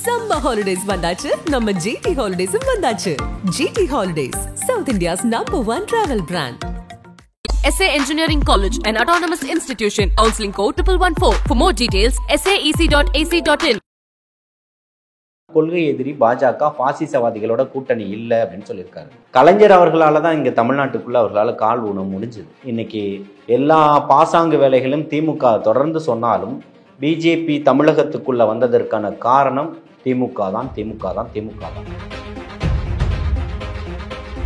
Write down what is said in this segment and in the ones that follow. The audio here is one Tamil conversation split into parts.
Summer holidays vandachu, நம்ம GT Holidays vandachu. GT Holidays, South India's #1 travel brand. SA Engineering College, an autonomous institution. Counseling code 1114. For more details, saec.ac.in. கொள்கை எதிரி பாஜக பாசிசவாதிகளோட கூட்டணி இல்லை அப்படின்னு சொல்லியிருக்காரு. கலைஞர் அவர்களால தான் இங்கே தமிழ்நாட்டுக்குள்ள அவர்களால் கால் ஊன முடிஞ்சுது. இன்னைக்கு எல்லா பாசாங்கு வேலைகளும் திமுக தொடர்ந்து சொன்னாலும் பிஜேபி தமிழகத்துக்குள்ள வந்ததற்கான காரணம் திமுக தான்.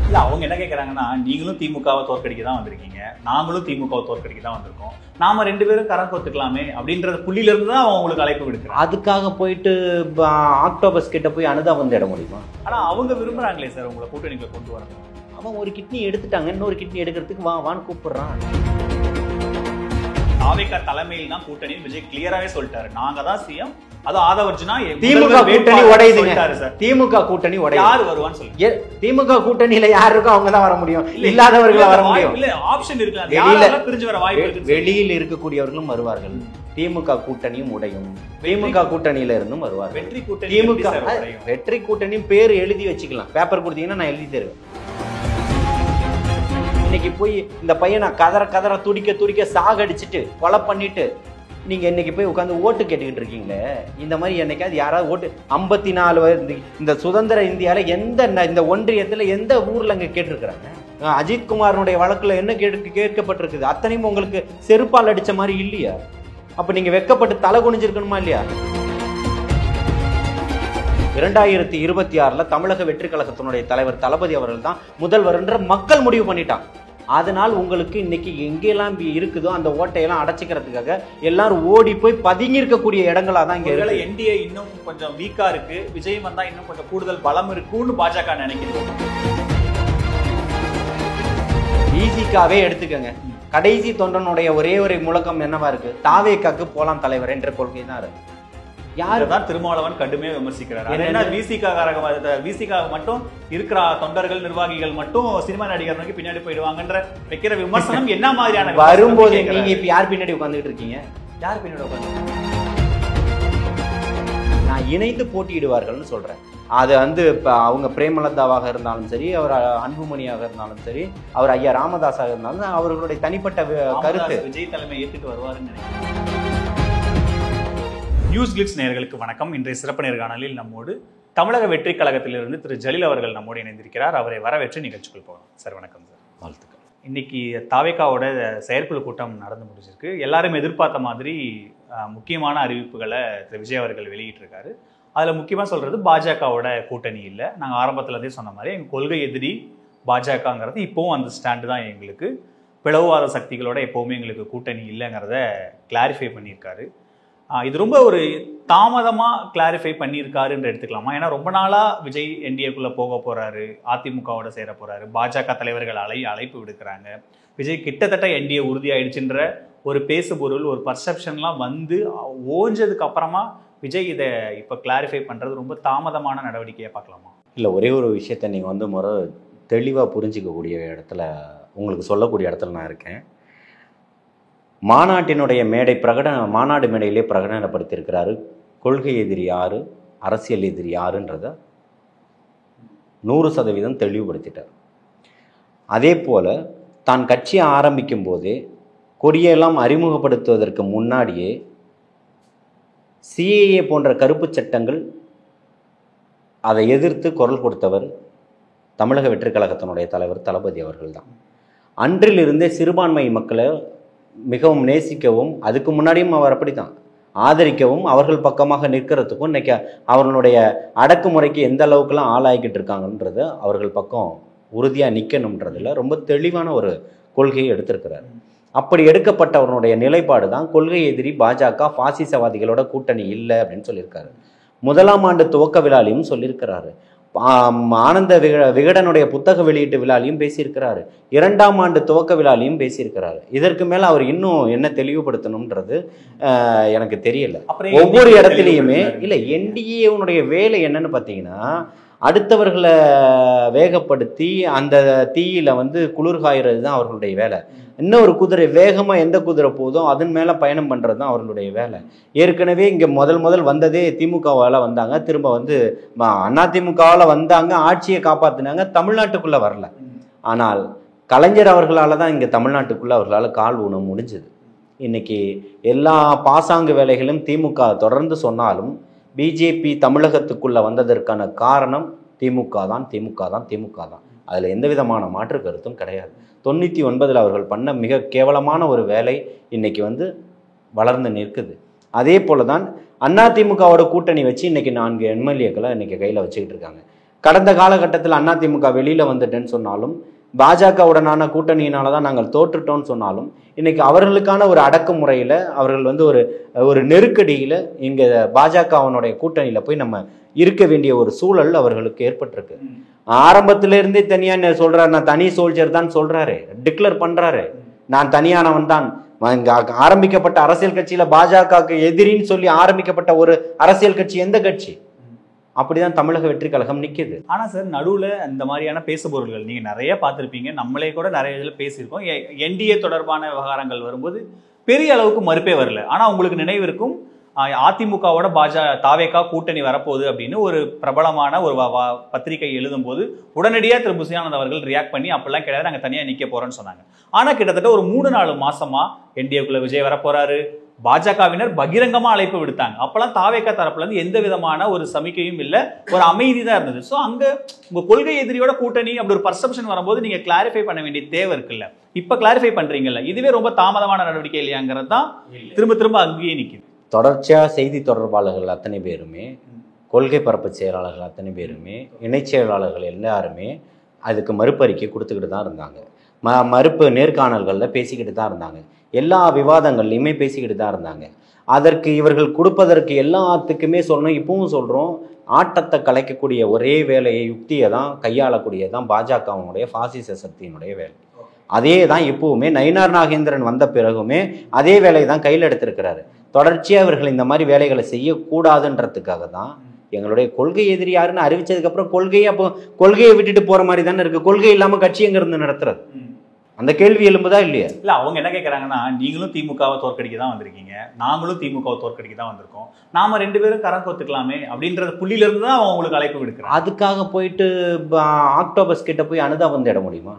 இல்லை, அவங்க என்ன கேட்குறாங்கன்னா, நீங்களும் திமுகவை தோற்கடிக்க தான் வந்திருக்கீங்க, நாங்களும் திமுகவை தோற்கடிக்க தான் வந்திருக்கோம், நாம 2 பேரும் கரம் கோத்துக்கலாமே அப்படின்ற புள்ளியிலிருந்து தான் அவங்க உங்களுக்கு அழைப்பு விடுக்கிறாங்க. அதுக்காக போயிட்டு ஆக்டோபஸ் கிட்ட போய் அனுதாபம் தேட முடியுமா? ஆனால் அவங்க விரும்புகிறாங்களே சார் உங்களை கூட்டணிகளை கொண்டு வரணும். அவன் ஒரு கிட்னி எடுத்துட்டாங்க, இன்னொரு கிட்னி எடுக்கிறதுக்கு வான்னு கூப்பிடுறான். தாவேகா தலைமையில் தான் கூட்டணி விஜய் கிளியராகவே சொல்லிட்டாரு, நாங்க தான் சிஎம். அது ஆதவர்ஜுனா திமுக கூட்டணி உடையுதுங்க சார். திமுக கூட்டணி உடைய யார் வருவான்னு சொல்லுங்க. திமுக கூட்டணியில யார் இருக்கோ அவங்க தான் வர முடியும், இல்லாதவர்கள் வர முடியும். இல்ல, ஆப்ஷன் இருக்கு, பிரிஞ்சு வர வாய்ப்பு இருக்கு. வெளியில் இருக்கக்கூடியவர்களும் வருவார்கள். திமுக கூட்டணியும் உடையும், திமுக கூட்டணியில இருந்தும் வருவார்கள். வெற்றி கூட்டணி, திமுக வெற்றி கூட்டணி பேர் எழுதி வச்சுக்கலாம், பேப்பர் கொடுத்தீங்கன்னா நான் எழுதி தருவேன். இன்னைக்கு போய் இந்த பையனை கதற துடிக்க சாகடிச்சுட்டு கொலை பண்ணிட்டு நீங்க இன்னைக்கு போய் உட்காந்து ஓட்டு கேட்டுக்கிட்டு இருக்கீங்களே. இந்த மாதிரி என்னைக்காவது யாராவது ஓட்டு 54 வயது இந்த சுதந்திர இந்தியால இந்த ஒன்றியத்துல எந்த ஊர்ல அங்க கேட்டிருக்கிறாங்க? அஜித் குமாரனுடைய வழக்குல என்ன கேட்கப்பட்டிருக்குது? அத்தனையும் உங்களுக்கு செருப்பால் அடிச்ச மாதிரி இல்லையா? அப்ப நீங்க வெக்கப்பட்டு தலை குனிஞ்சிருக்கணுமா இல்லையா? 2026 தமிழக வெற்றி கழகத்தினுடைய தலைவர் தளபதி அவர்கள் தான் முதல்வர் என்ற மக்கள் முடிவு பண்ணிட்டான். அதனால் உங்களுக்கு இன்னைக்கு எங்கெல்லாம் இருக்குதோ அந்த ஓட்டையெல்லாம் அடைச்சிக்கிறதுக்காக எல்லாரும் ஓடி போய் பதுங்கி இருக்கக்கூடிய இடங்களா தான் இங்க இருக்கு. என்டிஏ இன்னும் கொஞ்சம் வீக்கா இருக்கு, விஜய் வந்தா இன்னும் கொஞ்சம் கூடுதல் பலம் இருக்குன்னு பாஜக நினைக்கிறோம். ஈசிக்காவே எடுத்துக்கங்க, கடைசி தொண்டனுடைய ஒரே ஒரு முழக்கம் என்னவா இருக்கு? தாவேகாக்கு போலாம் தலைவர் என்ற கொள்கை தான் இருக்கு. யாருதான் திருமாவளவன் கடுமையா விமர்சிக்கிறார். என்ன விசிகா மட்டும் இருக்கிற தொண்டர்கள் நிர்வாகிகள் மட்டும் சினிமா நடிகர் நோக்கி பின்னாடி போயிடுவாங்கன்ற வைக்கிற விமர்சனம் என்ன மாதிரியான வரும்போது நீங்க இப்ப யார் பின்னாடி உட்கார்ந்துட்டு இருக்கீங்க? யார் பின்னாடி உட்கார்ந்து? நான் இணைந்து போட்டியிடுவார்கள்னு சொல்றேன். அது இப்ப அவங்க பிரேமலதாவாக இருந்தாலும் சரி, அவர் அன்புமணியாக இருந்தாலும் சரி, அவர் ஐயா ராமதாஸாக இருந்தாலும் அவர்களுடைய தனிப்பட்ட கருத்து. விஜய் தலைமை ஏற்றுட்டு வருவாருன்னு நினைக்கிறேன். நியூஸ் கிளிட்ஸ் நேயர்களுக்கு வணக்கம். இன்றைய சிறப்பு நேர்காணலில் நம்மோடு தமிழக வெற்றி கழகத்திலிருந்து திரு ஜலீல் அவர்கள் நம்மோடு இணைந்திருக்கிறார். அவரை வரவேற்று நிகழ்ச்சிக்குள் போகலாம். சார் வணக்கம். சார் வாழ்த்துக்கள். இன்னைக்கு தாவேகாவோட செயற்குழு கூட்டம் நடந்து முடிஞ்சிருக்கு. எல்லாரும் எதிர்பார்த்த மாதிரி முக்கியமான அறிவிப்புகளை திரு விஜய் அவர்கள் வெளியிட்டிருக்காரு. அதில் முக்கியமாக சொல்றது பாஜகவோட கூட்டணி இல்லை. நாங்கள் ஆரம்பத்துலேருந்தே சொன்ன மாதிரி எங்கள் கொள்கை எதிரி பாஜகங்கிறது இப்போவும் அந்த ஸ்டாண்டு தான். எங்களுக்கு பிளவுவாத சக்திகளோட எப்போவுமே எங்களுக்கு கூட்டணி இல்லைங்கிறத கிளாரிஃபை பண்ணியிருக்காரு. இது ரொம்ப ஒரு தாமதமாக கிளாரிஃபை பண்ணியிருக்காருன்ற எடுத்துக்கலாமா? ஏன்னா ரொம்ப நாளாக விஜய் என்டிஏக்குள்ளே போக போகிறாரு, அதிமுகவோட சேர போகிறாரு, பாஜக தலைவர்கள் அழைப்பு விடுக்கிறாங்க, விஜய் கிட்டத்தட்ட என்டிஏ உறுதியாயிடுச்சுன்ற ஒரு பேசுபொருள், ஒரு பர்செப்ஷன்லாம் ஓஞ்சதுக்கு அப்புறமா விஜய் இதை இப்போ கிளாரிஃபை பண்ணுறது ரொம்ப தாமதமான நடவடிக்கையாக பார்க்கலாமா? இல்லை, ஒரே ஒரு விஷயத்தை நீங்கள் தெளிவாக புரிஞ்சிக்கக்கூடிய இடத்துல, உங்களுக்கு சொல்லக்கூடிய இடத்துல நான் இருக்கேன். மாநாட்டினுடைய மாநாடு மேடையிலே பிரகடனப்படுத்தியிருக்கிறாரு கொள்கை எதிரி யாரு, அரசியல் எதிரி யாருன்றத 100% தெளிவுபடுத்திட்டார். அதே போல் தான் கட்சியை ஆரம்பிக்கும் போதே கொடியெல்லாம் அறிமுகப்படுத்துவதற்கு முன்னாடியே சிஏஏ போன்ற கருப்பு சட்டங்கள் அதை எதிர்த்து குரல் கொடுத்தவர் தமிழக வெற்றி கழகத்தினுடைய தலைவர் தளபதி அவர்கள் தான். அன்றிலிருந்தே சிறுபான்மை மக்களை மிகவும் நேசிக்கவும், அதுக்கு முன்னாடியும் அவர் அப்படித்தான் ஆதரிக்கவும், அவர்கள் பக்கமாக நிற்கிறதுக்கும் இன்னைக்கு அவர்களுடைய அடக்குமுறைக்கு எந்த அளவுக்குலாம் ஆளாகிக்கிட்டு இருக்காங்கன்றது அவர்கள் பக்கம் உறுதியாக நிற்கணுன்றதுல ரொம்ப தெளிவான ஒரு கொள்கையை எடுத்திருக்கிறார். அப்படி எடுக்கப்பட்டவனுடைய நிலைப்பாடு தான் கொள்கை எதிரி பாஜக பாசிசவாதிகளோட கூட்டணி இல்லை அப்படின்னு சொல்லியிருக்காரு. 1ஆம் ஆண்டு துவக்க விழாலையும் சொல்லியிருக்கிறாரு. ஆனந்த விகடனுடைய புத்தக வெளியீட்டு விழாலையும் பேசியிருக்கிறாரு. 2ஆம் ஆண்டு துவக்க விழாலையும் பேசியிருக்கிறாரு. இதற்கு மேல அவர் இன்னும் என்ன தெளிவுபடுத்தணும்ன்றது எனக்கு தெரியல. ஒவ்வொரு இடத்துலையுமே இல்லை, என்டிஏனுடைய வேலை என்னன்னு பார்த்தீங்கன்னா, அடுத்தவர்களை வேகப்படுத்தி அந்த தீயில குளிர் காய்றது தான் அவர்களுடைய வேலை. இன்னொரு குதிரை வேகமாக எந்த குதிரை போதோ அதன் மேலே பயணம் பண்ணுறது தான் அவர்களுடைய வேலை. ஏற்கனவே இங்கே முதல் வந்ததே திமுகவால் வந்தாங்க, திரும்ப வந்து அதிமுகவால் வந்தாங்க, ஆட்சியை காப்பாற்றினாங்க, தமிழ்நாட்டுக்குள்ளே வரல. ஆனால் கலைஞர் அவர்களால் தான் இங்கே தமிழ்நாட்டுக்குள்ளே அவர்களால் கால் ஊன முடிஞ்சது. இன்னைக்கு எல்லா பாசாங்கு வேலைகளும் திமுக தொடர்ந்து சொன்னாலும் பிஜேபி தமிழகத்துக்குள்ளே வந்ததற்கான காரணம் திமுக தான். அதில் எந்த விதமான மாற்று கருத்தும் கிடையாது. 99 அவர்கள் பண்ண மிக கேவலமான ஒரு வேலை இன்னைக்கு வந்து வளர்ந்து நிற்குது. அதே போல தான் அதிமுகவோட கூட்டணி வச்சு இன்னைக்கு 4 எம்எல்ஏக்களை இன்னைக்கு கையில் வச்சுக்கிட்டு இருக்காங்க. கடந்த காலகட்டத்தில் அதிமுக வெளியில் வந்துட்டேன்னு சொன்னாலும், பாஜகவுடனான கூட்டணியினால தான் நாங்கள் தோற்றுட்டோம்னு சொன்னாலும், இன்னைக்கு அவர்களுக்கான ஒரு அடக்குமுறையில் அவர்கள் வந்து ஒரு நெருக்கடியில் இங்கே பாஜகவனுடைய கூட்டணியில் போய் நம்ம இருக்க வேண்டிய ஒரு சூழல் அவர்களுக்கு ஏற்பட்டிருக்கு. ஆரம்பத்திலிருந்தே தனியாக சொல்றாரு, நான் தனி சோல்ஜர் தான் சொல்றாரு, டிக்ளேர் பண்றாரு, நான் தனியானவன் தான். ஆரம்பிக்கப்பட்ட அரசியல் கட்சியில பாஜகவுக்கு எதிரின்னு சொல்லி ஆரம்பிக்கப்பட்ட ஒரு அரசியல் கட்சி எந்த கட்சி? அப்படிதான் தமிழக வெற்றி கழகம் நிக்குது. ஆனா சார், நடுவுல இந்த மாதிரியான பேசுபொருள்கள் நீங்க நிறைய பார்த்திருப்பீங்க, நம்மளே கூட நிறைய இதில் பேசியிருக்கோம். என்டிஏ தொடர்பான விவகாரங்கள் வரும்போது பெரிய அளவுக்கு மறுப்பே வரல. ஆனா உங்களுக்கு நினைவு இருக்கும், அதிமுகவோட தாவேகா கூட்டணி வரப்போகுது அப்படின்னு ஒரு பிரபலமான ஒரு பத்திரிகை எழுதும் போது உடனடியாக திரு புசியானந்த் அவர்கள் ரியாக்ட் பண்ணி அப்படிலாம் கிடையாது, நாங்கள் தனியாக நிற்க போறோம்னு சொன்னாங்க. ஆனால் கிட்டத்தட்ட ஒரு 3-4 மாசமா என்டிஏக்குள்ள விஜய் வரப்போறாரு, பாஜகவினர் பகிரங்கமா அழைப்பு விடுத்தாங்க. அப்பெல்லாம் தாவேகா தரப்புல இருந்து எந்த விதமான ஒரு சமிக்கையும் இல்லை, ஒரு அமைதி தான் இருந்தது. ஸோ அங்க உங்க கொள்கை எதிரியோட கூட்டணி அப்படி ஒரு பர்செப்ஷன் வரும்போது நீங்க கிளாரிஃபை பண்ண வேண்டிய தேவை இருக்குல்ல. இப்ப கிளாரிஃபை பண்றீங்கல்ல, இதுவே ரொம்ப தாமதமான நடவடிக்கை இல்லையாங்கிறது தான் திரும்ப அங்கேயே நிற்குது. தொடர்ச்சியாக செய்தி தொடர்பாளர்கள் அத்தனை பேருமே, கொள்கை பரப்பு செயலாளர்கள் அத்தனை பேருமே, இணைச் செயலாளர்கள் எல்லாருமே அதுக்கு மறுப்பறிக்கை கொடுத்துக்கிட்டு தான் இருந்தாங்க. மறுப்பு நேர்காணல்களில் பேசிக்கிட்டு தான் இருந்தாங்க, எல்லா விவாதங்கள்லையுமே பேசிக்கிட்டு தான் இருந்தாங்க. அதற்கு இவர்கள் கொடுப்பதற்கு எல்லாத்துக்குமே சொல்லணும், இப்பவும் சொல்கிறோம், ஆட்டத்தை கலைக்கக்கூடிய ஒரே வேலையை யுக்தியை தான் கையாளக்கூடியதான் பாஜகவினுடைய பாசிச சக்தியினுடைய வேலை. அதே தான் இப்பவுமே நயினார் நாகேந்திரன் வந்த பிறகுமே அதே வேலையை தான் கையில் எடுத்திருக்கிறாரு. தொடர்ச்சியாக அவர்கள் இந்த மாதிரி வேலைகளை செய்யக்கூடாதுன்றதுக்காக தான் எங்களுடைய கொள்கை எதிரி யாருன்னு அறிவிச்சதுக்கப்புறம் கொள்கையை விட்டுட்டு போற மாதிரி தானே இருக்கு. கொள்கை இல்லாமல் கட்சி எங்க இருந்து நடத்துறது? அந்த கேள்வி எழும்புதா இல்லையா? இல்ல, அவங்க என்ன கேட்கறாங்கன்னா, நீங்களும் திமுகவை தோற்கடிக்க தான் வந்திருக்கீங்க, நாங்களும் திமுகவை தோற்கடிக்க தான் வந்திருக்கோம், நாம 2 பேரும் கரம் கோத்துக்கலாமே அப்படின்ற புள்ளியில இருந்து தான் அவங்களுக்கு அழைப்பு விடுக்கிறாங்க. அதுக்காக போயிட்டு ஆக்டோபஸ் கிட்ட போய் அனுதாபம் தேட முடியுமா?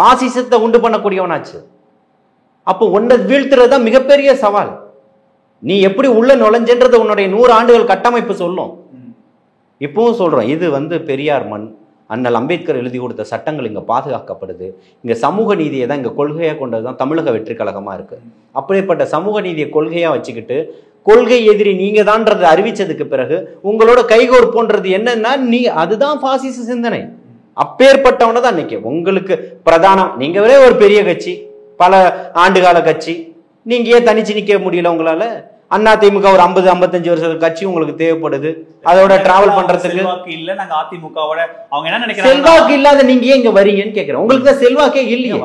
பாசிசத்தை உண்டு பண்ணக்கூடியவனாச்சு. அப்போ ஒன்றை வீழ்த்துறது தான் மிகப்பெரிய சவால். நீ எப்படி உள்ள நுழைஞ்சன்றது உன்னுடைய 100 ஆண்டுகள் கட்டமைப்பு சொல்லும். இப்பவும் சொல்றோம், இது வந்து பெரியார் மண், அண்ணல் அம்பேத்கர் எழுதி கொடுத்த சட்டங்கள் இங்கே பாதுகாக்கப்படுது. இங்கே சமூக நீதியை தான் இங்கே கொள்கையாக கொண்டது தான் தமிழக வெற்றி கழகமாக இருக்கு. அப்படிப்பட்ட சமூக நீதியை கொள்கையாக வச்சுக்கிட்டு கொள்கை எதிரி நீங்க தான்ன்றதை அறிவிச்சதுக்கு பிறகு உங்களோட கைகோர்ப்புன்றது என்னன்னா, அதுதான் பாசிச சிந்தனை. அப்பேற்பட்டவன தான் இன்னைக்கு உங்களுக்கு பிரதானம். நீங்க ஒரே ஒரு பெரிய கட்சி, பல ஆண்டுகால கட்சி, நீங்க ஏன் தனிச்சு நிக்க முடியல? உங்களால அதிமுக ஒரு 50-55 வருஷம் கட்சி உங்களுக்கு தேவைப்படுது, அதோட டிராவல் பண்றதுக்கு செல்வாக்கு இல்ல. நாங்க அதிமுகவோட அவங்க என்ன நினைக்கிறாங்க, செல்வாக்கு இல்லாத நீங்க ஏன் இங்க வரீங்கன்னு கேக்குறேன். உங்களுக்கு தான் செல்வாக்கே இல்லையே.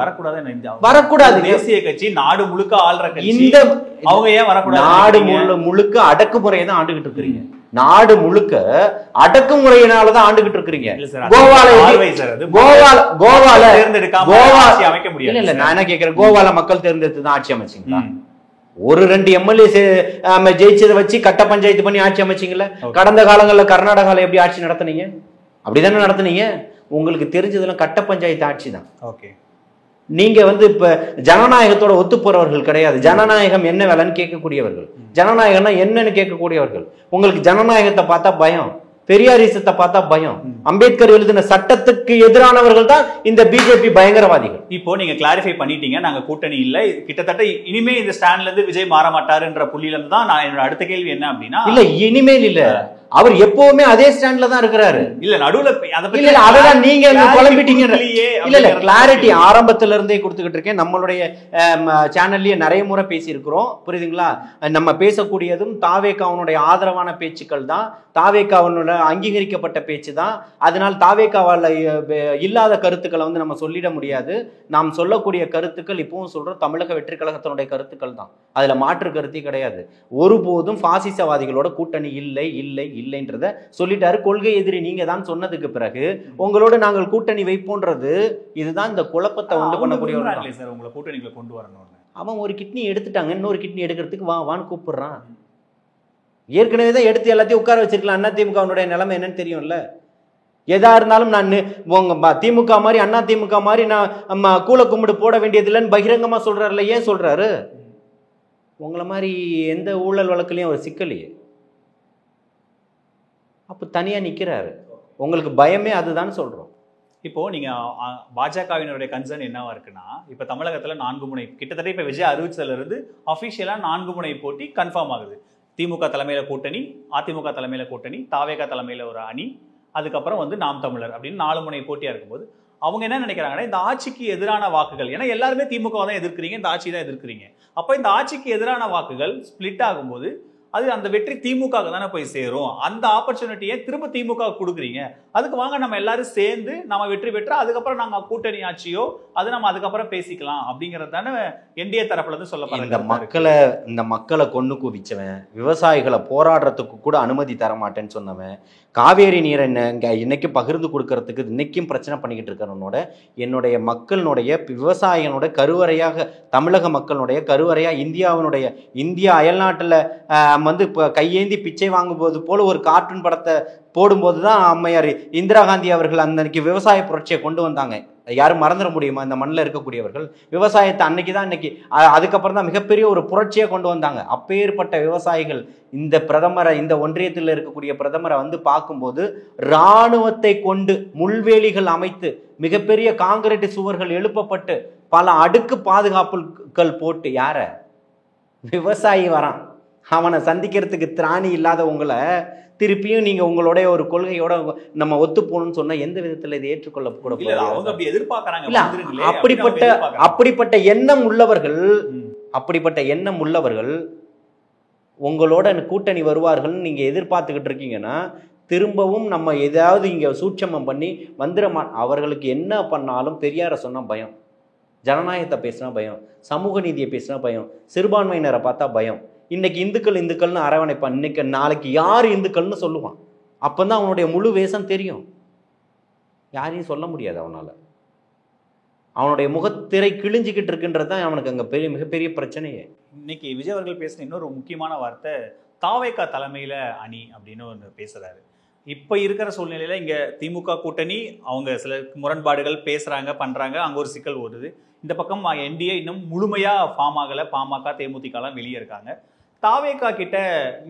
வரக்கூடாது. தேசிய கட்சி, நாடு முழுக்க ஆள்ற கட்சி, இந்த அவங்க ஏன் வரக்கூடாது? நாடு முழுக்க அடக்குமுறையை தான் ஆண்டுகிட்டு இருக்கிறீங்க. நாடு முழுக்க அடக்குமுறையினாலதான் ஆண்டுகிட்டு இருக்கிறீங்க. கோவால அமைக்க முடியாது. இல்ல நான் என்ன கேக்குறேன், கோவால மக்கள் தேர்ந்தெடுத்து தான் ஆட்சி அமைச்சிங்களா? ஒரு 2 எம்எல்ஏ ஜெயிச்சதை வச்சு கட்ட பஞ்சாயத்து பண்ணி ஆட்சி அமைச்சிங்களா? கடந்த காலங்களில் கர்நாடகாவில் எப்படி ஆட்சி நடத்தினீங்க? அப்படிதானே நடத்தினீங்க. உங்களுக்கு தெரிஞ்சதெல்லாம் கட்ட பஞ்சாயத்து ஆட்சி தான். ஓகே, நீங்க வந்து இப்ப ஜனநாயகத்தோட ஒத்து போறவர்கள் கிடையாது. ஜனநாயகம் என்ன வேலைன்னு கேட்கக்கூடியவர்கள், ஜனநாயகம்னா என்னன்னு கேட்கக்கூடியவர்கள். உங்களுக்கு ஜனநாயகத்தை பார்த்தா பயம், பெரியாரிசத்தை பார்த்தா பயம். அம்பேத்கர் எழுதின சட்டத்துக்கு எதிரானவர்கள் தான் இந்த பிஜேபி பயங்கரவாதிகள். இப்போ நீங்க கிளாரிஃபை பண்ணிட்டீங்க, நாங்க கூட்டணி இல்ல, கிட்டத்தட்ட இனிமே இந்த ஸ்டாண்ட்ல இருந்து விஜய் மாற மாட்டாருன்ற புள்ளியில இருந்து தான் நான் என்னோட அடுத்த கேள்வி என்ன அப்படின்னா, இல்ல இனிமேல் இல்ல, அவர் எப்பவுமே அதே ஸ்டாண்ட்ல தான் இருக்கிறாரு. இல்ல நடுவுல அததான் நீங்க குழம்பிட்டீங்க. இல்ல கிளாரிட்டி ஆரம்பத்துல இருந்தே கொடுத்துக்கிட்டு இருக்கேன். நம்மளுடைய சேனல்லயே நிறைய முறை பேசி இருக்கிறோம், புரியுதுங்களா? நம்ம பேசக்கூடியதும் தாவேகாவனுடைய ஆதரவான பேச்சுக்கள் தான், தாவேகாவனோட அங்கீகரிக்கப்பட்ட பேச்சு தான். அதனால் தாவேகாவால இல்லாத கருத்துக்களை வந்து நம்ம சொல்லிட முடியாது. நாம் சொல்லக்கூடிய கருத்துக்கள் இப்பவும் சொல்றோம் தமிழக வெற்றி கழகத்தினுடைய கருத்துக்கள் தான், அதுல மாற்று கருத்தே கிடையாது. ஒருபோதும் பாசிசவாதிகளோட கூட்டணி இல்லை இல்லை இல்லைன்றத சொல்லிட்டாரு. கொள்கை எதிரி நீங்க தான் சொன்னதுக்கு பிறகு உங்களோட நாங்கள் கூட்டணி வைப்போன்றது இதுதான் இந்த குழப்பத்தை உண்டு பண்ணக்கூடிய சார். உங்களை கூட்டணிகளை கொண்டு வரணும். அவன் ஒரு கிட்னி எடுத்துட்டாங்க, இன்னொரு கிட்னி எடுக்கிறதுக்கு வான்னு கூப்பிடுறான். ஏற்கனவே தான் எடுத்து எல்லாத்தையும் உட்கார வச்சிருக்கலாம். அதிமுகவுடைய நிலைமை என்னன்னு தெரியும்ல. எதா இருந்தாலும் நான் உங்க திமுக மாதிரி அண்ணா திமுக மாதிரி நான் கூல கும்பிடு போட வேண்டியது இல்லைன்னு பகிரங்கமா சொல்றாருல. ஏன் சொல்றாரு? உங்களை மாதிரி எந்த ஊழல் வழக்குலையும் அவர் சிக்கலையே. அப்ப தனியா நிக்கிறாரு. உங்களுக்கு பயமே அதுதான் சொல்றோம். இப்போ நீங்க பாஜகவினருடைய கன்சர்ன் என்னவா இருக்குன்னா, இப்ப தமிழகத்துல 4 முனை கிட்டத்தட்ட இப்ப விஜய் அறிவிச்சதுல இருந்து அபிஷியலா 4 முனை போட்டி கன்ஃபார்ம் ஆகுது. திமுக தலைமையில கூட்டணி, அதிமுக தலைமையில கூட்டணி, தாவேகா தலைமையில ஒரு அணி, அதுக்கப்புறம் வந்து நாம் தமிழர் அப்படின்னு 4 முனை போட்டியா இருக்கும்போது அவங்க என்ன நினைக்கிறாங்கன்னா, இந்த ஆட்சிக்கு எதிரான வாக்குகள், ஏன்னா எல்லாருமே திமுக தான் எதிர்க்கிறீங்க, இந்த ஆட்சி தான் எதிர்க்கிறீங்க, அப்ப இந்த ஆட்சிக்கு எதிரான வாக்குகள் ஸ்பிளிட் ஆகும்போது அது அந்த வெற்றி திமுக தானே போய் சேரும். அந்த ஆப்பர்ச்சுனிட்டியை திரும்ப திமுக கொடுக்குறீங்க. அதுக்கு வாங்க நம்ம எல்லாரும் சேர்ந்து நம்ம வெற்றி பெற்றா அதுக்கப்புறம் நாங்க கூட்டணி ஆட்சியோ அது நம்ம அதுக்கப்புறம் பேசிக்கலாம் அப்படிங்கிறது தானே என்டிஏ தரப்புல இருந்து சொல்லப்படுது. இந்த மக்களை கொண்டு குவிச்சவன், விவசாயிகளை போராடுறதுக்கு கூட அனுமதி தர மாட்டேன்னு சொன்னவன், காவேரி நீரை இன்னைக்கு பகிர்ந்து கொடுக்கறதுக்கு இன்னைக்கும் பிரச்சனை பண்ணிக்கிட்டு இருக்கிறவனோட என்னுடைய மக்களுடைய விவசாயிகளோட கருவறையாக, தமிழக மக்களுடைய கருவறையா இந்தியா அயல்நாட்டில் வந்து இப்போ கையேந்தி பிச்சை வாங்கும்போது போல ஒரு கார்ட்டூன் படத்தை போடும்போது தான் அம்மையார் இந்திரா காந்தி அவர்கள் அன்னைக்கு விவசாய புரட்சியை கொண்டு வந்தாங்க. யாரும் மறந்துட முடியுமா? இந்த மண்ணில் இருக்கக்கூடியவர்கள் விவசாயத்தை அன்னைக்கு தான் அதுக்கப்புறம் தான் மிகப்பெரிய ஒரு புரட்சியை கொண்டு வந்தாங்க. அப்பேற்பட்ட விவசாயிகள் இந்த பிரதமரை, இந்த ஒன்றியத்தில் இருக்கக்கூடிய பிரதமரை வந்து பார்க்கும்போது இராணுவத்தை கொண்டு முள்வேலிகள் அமைத்து மிகப்பெரிய காங்கிரீட் சுவர்கள் எழுப்பப்பட்டு பல அடுக்கு பாதுகாப்புகள் போட்டு யார விவசாயி வரான், அவனை சந்திக்கிறதுக்கு திராணி இல்லாத உங்களை திருப்பியும் நீங்க உங்களுடைய ஒரு கொள்கையோட நம்ம ஒத்து போகணும்னு சொன்னா எந்த விதத்துல இதை ஏற்றுக்கொள்ள கூட அப்படிப்பட்ட எண்ணம் உள்ளவர்கள் உங்களோட கூட்டணி வருவார்கள் நீங்க எதிர்பார்த்துக்கிட்டு இருக்கீங்கன்னா திரும்பவும் நம்ம ஏதாவது இங்க சூட்சமம் பண்ணி வந்துட அவர்களுக்கு என்ன பண்ணாலும் பெரியார சொன்னா பயம், ஜனநாயகத்தை பேசினா பயம், சமூக நீதியை பேசினா பயம், சிறுபான்மையினரை பார்த்தா பயம். இன்னைக்கு இந்துக்கள்னு அரவணைப்பான், இன்னைக்கு நாளைக்கு யார் இந்துக்கள்னு சொல்லுவான். அப்பந்தான் அவனுடைய முழு வேஷம் தெரியும். யாரையும் சொல்ல முடியாது அவனால. அவனுடைய முகத்திரை கிழிஞ்சிக்கிட்டு இருக்குன்றது தான் அவனுக்கு அங்க மிகப்பெரிய பிரச்சனையே. இன்னைக்கு விஜய் அவர்கள் பேசின இன்னொரு முக்கியமான வார்த்தை தாவேகா தலைமையில அணி அப்படின்னு ஒன்று பேசுறாரு. இப்ப இருக்கிற சூழ்நிலையில இங்க திமுக கூட்டணி அவங்க சில முரண்பாடுகள் பேசுறாங்க பண்றாங்க, அங்க ஒரு சிக்கல் ஓடுது. இந்த பக்கம் என்டிஏ இன்னும் முழுமையா ஃபார்ம் ஆகல, பாமக தேமுதிக எல்லாம் வெளியே இருக்காங்க. தாவேகா கிட்ட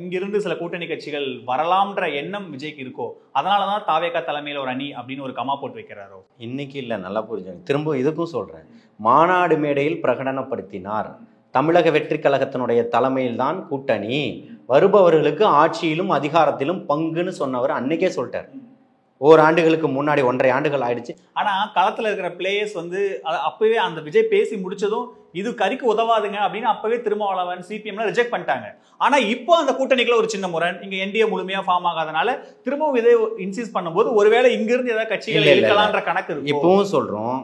இங்கிருந்து சில கூட்டணி கட்சிகள் வரலாம்ன்ற எண்ணம் விஜய்க்கு இருக்கோ, அதனாலதான் தாவேகா தலைமையில ஒரு அணி அப்படின்னு ஒரு கமா போட்டு வைக்கிறாரோ? இன்னைக்கு இல்ல, நல்லா புரிஞ்சுங்க. திரும்ப இதுக்கும் சொல்றேன், மாநாடு மேடையில் பிரகடனப்படுத்தினார், தமிழக வெற்றி கழகத்தினுடைய தலைமையில் தான் கூட்டணி, வருபவர்களுக்கு ஆட்சியிலும் அதிகாரத்திலும் பங்குன்னு சொன்னவர் அன்னைக்கே சொல்லிட்டார். ஓராண்டுகளுக்கு முன்னாடி 1.5 ஆண்டுகள் ஆயிடுச்சு. ஆனா களத்துல இருக்கிற பிளேயர்ஸ் வந்து அப்பவே அந்த விஜய் பேசி முடிச்சதும் இது கறிக்கு உதவாதுங்க அப்படின்னு அப்பவே திருமாவளவன் சிபிஎம் ரிஜெக்ட் பண்ணிட்டாங்க. ஆனா இப்போ அந்த கூட்டணிக்குள்ள ஒரு சின்ன முரண், இங்க என்டிஏ முழுமையா ஃபார்ம் ஆகாதனால திரும்பவும் இதை இன்சிஸ்ட் பண்ணும்போது ஒருவேளை இங்க இருந்து ஏதாவது கட்சிகள் இருக்கலாம்ன்ற கணக்கு இருக்கு. இப்பவும் சொல்றோம்,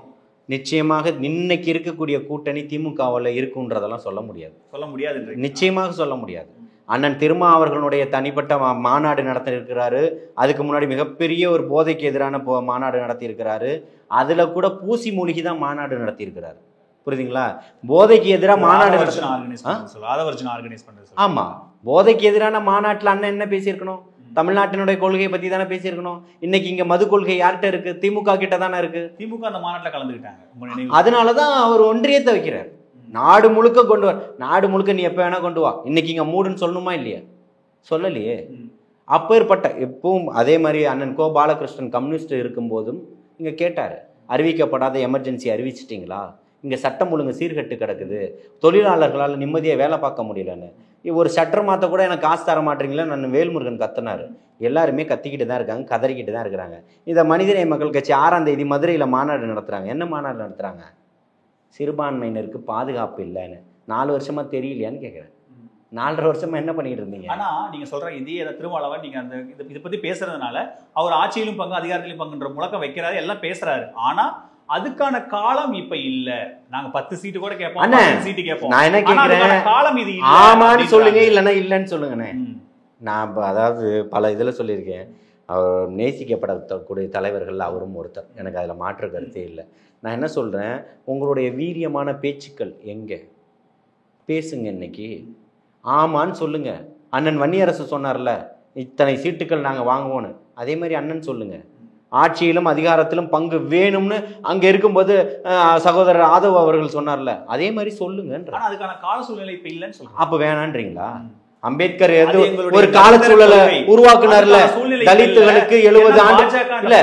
நிச்சயமாக இன்னைக்கு இருக்கக்கூடிய கூட்டணி திமுகவில் இருக்குன்றதெல்லாம் சொல்ல முடியாது, நிச்சயமாக சொல்ல முடியாது. அண்ணன் திருமா அவர்களுடைய தனிப்பட்ட மாநாடு நடத்தியிருக்கிறாரு. அதுக்கு முன்னாடி மிகப்பெரிய ஒரு போதைக்கு எதிரான மாநாடு நடத்தியிருக்கிறாரு. அதுல கூட பூசி மூலிகை தான் மாநாடு நடத்தியிருக்கிறாரு. புரியுதுங்களா? போதைக்கு எதிராக மாநாடு ஆமா, போதைக்கு எதிரான மாநாட்டில் அண்ணன் என்ன பேசியிருக்கணும்? தமிழ்நாட்டினுடைய கொள்கையை பத்தி தானே பேசியிருக்கணும். இன்னைக்கு இங்க மது கொள்கை யார்கிட்ட இருக்கு? திமுக கிட்ட தானே இருக்கு. திமுக அந்த மாநாட்டில் கலந்துக்கிட்டாங்க. அதனாலதான் அவர் ஒன்றியத்தை வைக்கிறார். நாடு முழுக்க கொண்டு வர, நாடு முழுக்க நீ எப்ப வேணா கொண்டு வா, இன்னைக்கு இங்க மூடுன்னு சொல்லணுமா இல்லையா? சொல்லலையே. அப்பேற்பட்ட எப்பவும் அதே மாதிரி அண்ணன் கோ பாலகிருஷ்ணன் கம்யூனிஸ்ட் இருக்கும்போதும் இங்க கேட்டாரு, அறிவிக்கப்படாத எமர்ஜென்சி அறிவிச்சிட்டிங்களா? இங்க சட்டம் ஒழுங்கு சீர்கட்டு கிடக்குது, தொழிலாளர்களால் நிம்மதியை வேலை பார்க்க முடியலன்னு. ஒரு சட்டம் மாற்ற கூட எனக்கு காசு தர மாட்டீங்களா நான் வேல்முருகன் கத்தினாரு. எல்லாருமே கத்திக்கிட்டு தான் இருக்காங்க, கதறிக்கிட்டு தான் இருக்கிறாங்க. இதை மனிதநேய மக்கள் கட்சி 6ஆம் தேதி மதுரையில் மாநாடு நடத்துறாங்க. என்ன மாநாடு நடத்துறாங்க? சிறுபான்மையினருக்கு பாதுகாப்பு இல்லைன்னு 4 வருஷமா தெரியலையான்னு கேட்குறேன். 4.5 வருஷமா என்ன பண்ணிட்டு இருந்தீங்க? ஆனா நீங்க சொல்ற இதே திருமாவளவன் நீங்க அந்த இதை பத்தி பேசுறதுனால அவர் ஆட்சியிலும் பங்கு அதிகாரத்திலும் பங்குன்ற முழக்கம் வைக்கிறாரு, எல்லாம் பேசுறாரு. ஆனா அதுக்கான காலம் இப்ப இல்ல. நாங்க 10 சீட்டு கூட கேட்போம், சீட்டு கேட்போம். நான் என்ன கேட்கிறேன், காலம் இது ஆமான்னு சொல்லுங்க, இல்லைன்னா இல்லைன்னு சொல்லுங்கண்ணே. நான் அதாவது பல இதில் சொல்லியிருக்கேன், அவர் நேசிக்கப்படக்கூடிய தலைவர்கள் அவரும் ஒருத்தர். எனக்கு அதில் மாற்று கருத்தே இல்லை. நான் என்ன சொல்கிறேன், உங்களுடைய வீரியமான பேச்சுக்கள் எங்கே? பேசுங்க இன்னைக்கு. ஆமான்னு சொல்லுங்க. அண்ணன் வன்னியரசு சொன்னார்ல, இத்தனை சீட்டுக்கள் நாங்கள் வாங்குவோன்னு, அதே மாதிரி அண்ணன் சொல்லுங்க. ஆட்சியிலும் அதிகாரத்திலும் பங்கு வேணும்னு அங்கே இருக்கும்போது சகோதரர் ஆதவ் அவர்கள் சொன்னார்ல, அதே மாதிரி சொல்லுங்கன்ற. அதுக்கான கால சூழ்நிலை இப்போ இல்லைன்னு சொல்லுங்க. அப்போ வேணான்றீங்களா? அம்பேத்கர் ஒரு கால சூழலை உருவாக்குனார்ல, தலித்துகளுக்கு 70 ஆண்டு இல்ல.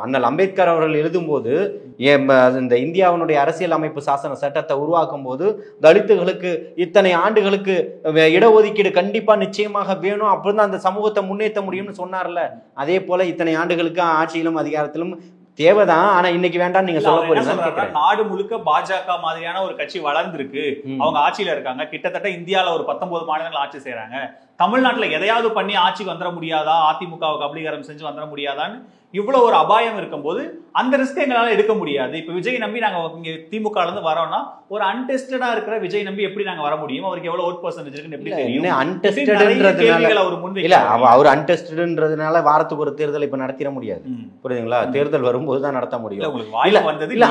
அண்ணல் அம்பேத்கர் அவர்கள் எழுதும் போது இந்த இந்தியாவினுடைய அரசியல் அமைப்பு சாசன சட்டத்தை உருவாக்கும் போது தலித்துகளுக்கு இத்தனை ஆண்டுகளுக்கு இடஒதுக்கீடு கண்டிப்பா நிச்சயமாக வேணும், அப்படிதான் அந்த சமூகத்தை முன்னேற்ற முடியும்னு சொன்னார்ல. அதே போல இத்தனை ஆண்டுகளுக்கு ஆட்சியிலும் அதிகாரத்திலும் தேவைதான். ஆனா இன்னைக்கு வேண்டாம் நீங்க சொல்ல போறீங்க. நாடு முழுக்க பாஜக மாதிரியான ஒரு கட்சி வளர்ந்துருக்கு, அவங்க ஆட்சியில இருக்காங்க. கிட்டத்தட்ட இந்தியால ஒரு 19 மாநிலங்கள் ஆட்சி செய்யறாங்க. தமிழ்நாட்டுல எதையாவது பண்ணி ஆட்சிக்கு வந்துட முடியாதா, அதிமுகவுக்கு கபலீகரம் செஞ்சு வந்துட முடியாதான்னு இவ்வளவு ஒரு அபாயம் இருக்கும்போது அந்த ரிஸ்க் எங்களால எடுக்க முடியாது. இப்ப விஜய் நம்பி நாங்க இங்க திமுக இருந்து வரோம்னா ஒரு அன்டெஸ்டடா இருக்கிற விஜய் நம்பி எப்படி நாங்க வர முடியும்? அவருக்கு எவ்வளவு ஓட் பர்சன்டேஜ் இருக்குன்னு எப்படி தெரியும்? அவர் அன்டெஸ்டட்ன்றதுனால வாரத்துக்கு ஒரு தேர்தல் இப்ப நடத்திட முடியாது, புரியுதுங்களா? தேர்தல் வரும்போது தான் நடத்த முடியும்.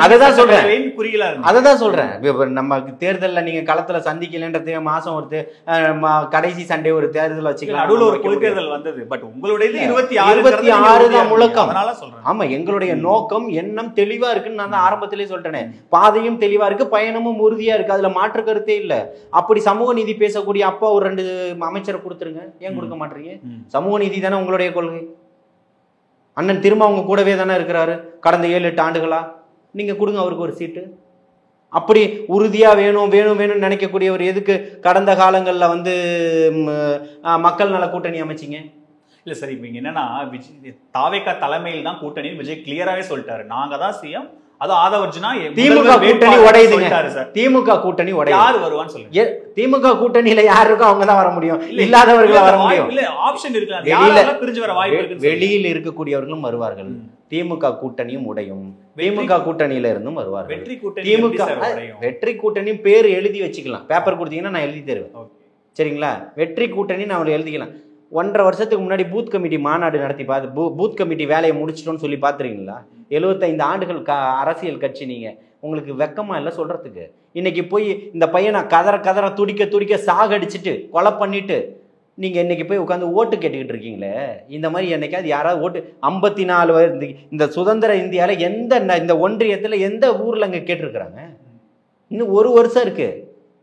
அததான் சொல்றேன், புரியல. அததான் சொல்றேன், நம்ம தேர்தல்ல நீங்க களத்துல சந்திக்கலன்ற மாசம் ஒரு கடைசி சண்டே ஒரு தேர்தல் வச்சுக்கலாம். நடுவுல ஒரு பொது தேர்தல் வந்தது. பட் உங்களுடைய 26 தான் முழக்கம். ஆமா, எங்களுடைய நோக்கம் எண்ணம் தெளிவா இருக்குன்னு நான் தான் ஆரம்பத்திலே சொல்லிட்டேனே. பாதையும் தெளிவா இருக்கு, பயணமும் உறுதியா இருக்கு, அதுல மாற்று கருத்தே இல்ல. அப்படி சமூக நீதி பேசக்கூடிய அப்பா ஒரு 2 அமைச்சரை கொடுத்துருங்க. ஏன் கொடுக்க மாட்டீங்க? சமூக நீதி தானே உங்களுடைய கொள்கை. அண்ணன் திரும்ப அவங்க கூடவே தானே இருக்கிறாரு கடந்த 7-8 ஆண்டுகளா. நீங்க கொடுங்க அவருக்கு ஒரு சீட்டு. அப்படி உறுதியா வேணும் வேணும் வேணும்னு நினைக்கக்கூடியவர் எதுக்கு கடந்த காலங்கள்ல மக்கள் நல கூட்டணி அமைச்சிங்க? இல்ல சார், இப்ப என்னன்னா தாவேகா தலைமையில் தான் கூட்டணி விஜய் கிளியராவே சொல்லிட்டாரு, நாங்க தான் சிஎம். அது ஆதவர்ஜுனா திமுக கூட்டணி உடையுதுங்க. திமுக கூட்டணி உடைய யாரு வருவான்னு சொல்லுங்க. திமுக கூட்டணியில யாரு இருக்கோ அவங்க தான் வர முடியும், இல்லாதவர்கள் வர முடியும். இல்ல ஆப்ஷன் இருக்கு, பிரிஞ்சு வர வாய்ப்பு இருக்கு. வெளியில் இருக்கக்கூடியவர்களும் வருவார்கள். திமுக கூட்டணியும் உடையும், திமுக கூட்டணியில இருந்தும் வருவார்கள். வெற்றி கூட்டணி பேர் எழுதி வச்சுக்கலாம். பேப்பர் கொடுத்தீங்கன்னா நான் எழுதி தருவேன், சரிங்களா? வெற்றி கூட்டணி நான் எழுதிக்கலாம். 1.5 வருஷத்துக்கு முன்னாடி பூத் கமிட்டி மாநாடு நடத்தி பார்த்து பூத் கமிட்டி வேலையை முடிச்சிட்டோன்னு சொல்லி பார்த்துருக்கீங்களா? 75 ஆண்டுகள் அரசியல் கட்சி நீங்க, உங்களுக்கு வெக்கமா இல்லை சொல்றதுக்கு? இன்னைக்கு போய் இந்த பையனை கதற துடிக்க சாகடிச்சிட்டு கொலை பண்ணிட்டு நீங்க இன்னைக்கு போய் உட்காந்து ஓட்டு கேட்டுக்கிட்டு இருக்கீங்களே. இந்த மாதிரி என்னைக்காவது யாராவது ஓட்டு 54 இந்த சுதந்திர இந்தியாவில் இந்த ஒன்றியத்தில் எந்த ஊர்ல அங்கே கேட்டிருக்கிறாங்க? இன்னும் 1 வருஷம் இருக்கு.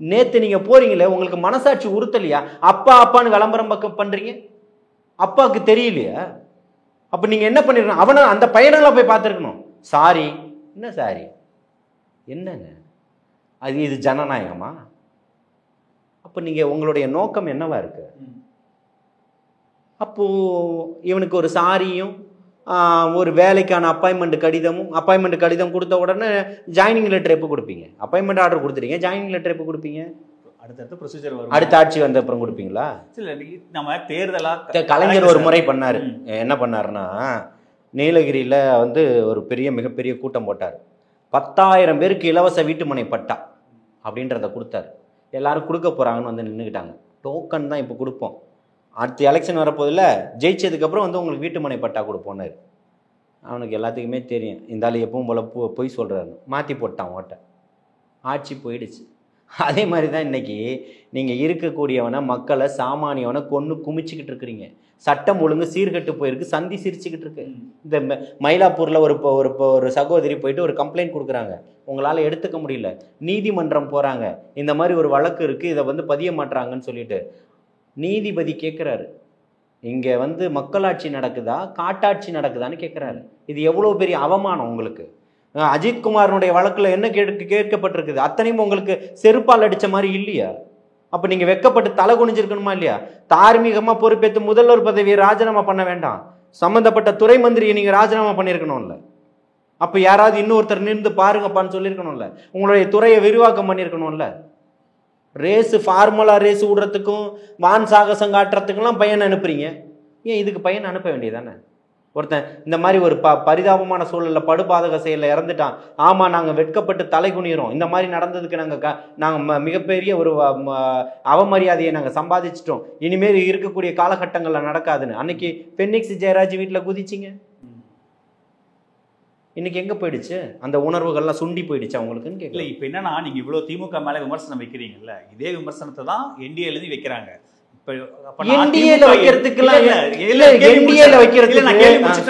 நேத்து நீங்க போறீங்களே, உங்களுக்கு மனசாட்சி உறுத்தலையா? அப்பான்னு விளம்பரம் பக்கம் பண்றீங்க, அப்பாவுக்கு தெரியலையா? அப்ப நீங்க என்ன பண்ணிருக்கணும்? அவனை அந்த பையனெல்லாம் போய் பார்த்துருக்கணும். சாரி என்ன சாரி என்னங்க இது ஜனநாயகமா? அப்ப நீங்க உங்களுடைய நோக்கம் என்னவா இருக்கு? அப்போ இவனுக்கு ஒரு சாரியும் ஒரு வேலைக்கான அப்பாயின்மெண்ட் கடிதம் கொடுத்த உடனே ஜாயினிங் லெட்டர் எப்போ கொடுப்பீங்க? அப்பாயின்மெண்ட் ஆர்டர் கொடுத்துட்டீங்க, ஜாயினிங் லெட்டர் எப்போ கொடுப்பீங்க? அடுத்தடுத்த ப்ரொசீஜர் வரும். அடுத்த ஆட்சி வந்த அப்புறம் கொடுப்பீங்களா? நம்ம தேர்தலா கலைஞர் ஒரு முறை பண்ணாரு. என்ன பண்ணாருன்னா, நீலகிரியில ஒரு மிகப்பெரிய கூட்டம் போட்டார். 10,000 பேருக்கு இலவச வீட்டுமனை பட்டா அப்படின்றத கொடுத்தாரு. எல்லாரும் கொடுக்க போறாங்கன்னு நின்றுக்கிட்டாங்க. டோக்கன் தான் இப்போ கொடுப்போம், அடுத்த எலெக்ஷன் வரப்போதில்ல, ஜெயிச்சதுக்கப்புறம் உங்களுக்கு வீட்டுமனை பட்டா கொடுப்போன்னாரு. அவனுக்கு எல்லாத்துக்குமே தெரியும் இந்த ஆள் எப்பவும் போல பொய் சொல்கிறாரு. மாற்றி போட்டான் ஓட்டை, ஆட்சி போயிடுச்சு. அதே மாதிரி தான் இன்னைக்கு நீங்கள் இருக்கக்கூடியவனை, மக்களை, சாமானியவனை கொன்று குமிச்சிக்கிட்டு இருக்கிறீங்க. சட்டம் ஒழுங்கு சீர்கட்டு போயிருக்கு, சந்தி சிரிச்சுக்கிட்டு இருக்கு. இந்த மயிலாப்பூரில் ஒரு சகோதரி போயிட்டு ஒரு கம்ப்ளைண்ட் கொடுக்குறாங்க, உங்களால் எடுத்துக்க முடியல, நீதிமன்றம் போகிறாங்க, இந்த மாதிரி ஒரு வழக்கு இருக்குது, இதை பதிய மாட்டுறாங்கன்னு சொல்லிட்டு நீதிபதி கேட்குறாரு, இங்கே மக்களாட்சி நடக்குதா காட்டாட்சி நடக்குதான்னு கேட்குறாரு. இது எவ்வளோ பெரிய அவமானம் உங்களுக்கு. அஜித்குமாரனுடைய வழக்கில் என்ன கேட்கப்பட்டிருக்குது, அத்தனையும் உங்களுக்கு செருப்பால் அடித்த மாதிரி இல்லையா? அப்போ நீங்கள் வெக்கப்பட்டு தலை குனிஞ்சிருக்கணுமா இல்லையா? தார்மீகமாக பொறுப்பேற்று முதல்வர் பதவியை ராஜினாமா பண்ண வேண்டாம், சம்மந்தப்பட்ட துறை மந்திரியை நீங்கள் ராஜினாமா பண்ணியிருக்கணும்ல. அப்போ யாராவது இன்னொருத்தர் நின்று பாருங்கப்பான்னு சொல்லியிருக்கணும்ல. உங்களுடைய துறையை விரிவாக்கம் பண்ணியிருக்கணும்ல. ஃபார்முலா ரேஸ் விடுறதுக்கும் வான் சாகசம் காட்டுறதுக்கெல்லாம் பையனை அனுப்புறீங்க. ஏன் இதுக்கு பையனை அனுப்ப வேண்டியதானே? ஒருத்தன் இந்த மாதிரி ஒரு பரிதாபமான சூழலில் படுபாதக செயலில் இறந்துட்டான், ஆமாம் நாங்கள் வெட்கப்பட்டு தலை குனிகிறோம், இந்த மாதிரி நடந்ததுக்கு நாங்கள் மிகப்பெரிய ஒரு அவமரியாதையை நாங்கள் சம்பாதிச்சிட்டோம், இனிமேல் இருக்கக்கூடிய காலகட்டங்களில் நடக்காதுன்னு அன்னைக்கு பென்னிக்ஸ் ஜெயராஜ் வீட்டில் குதிச்சிங்க. இன்னைக்கு எங்கே போயிடுச்சு அந்த உணர்வுகள்லாம்? சுண்டி போயிடுச்சு அவங்களுக்குன்னு கேட்கல. இப்போ என்னன்னா, நீங்கள் இவ்வளோ திமுக மேலே விமர்சனம் வைக்கிறீங்கல்ல, இதே விமர்சனத்தை தான் என்டிஏலேருந்து வைக்கிறாங்க. என்டிஏல வைக்கிறதுக்குலாம்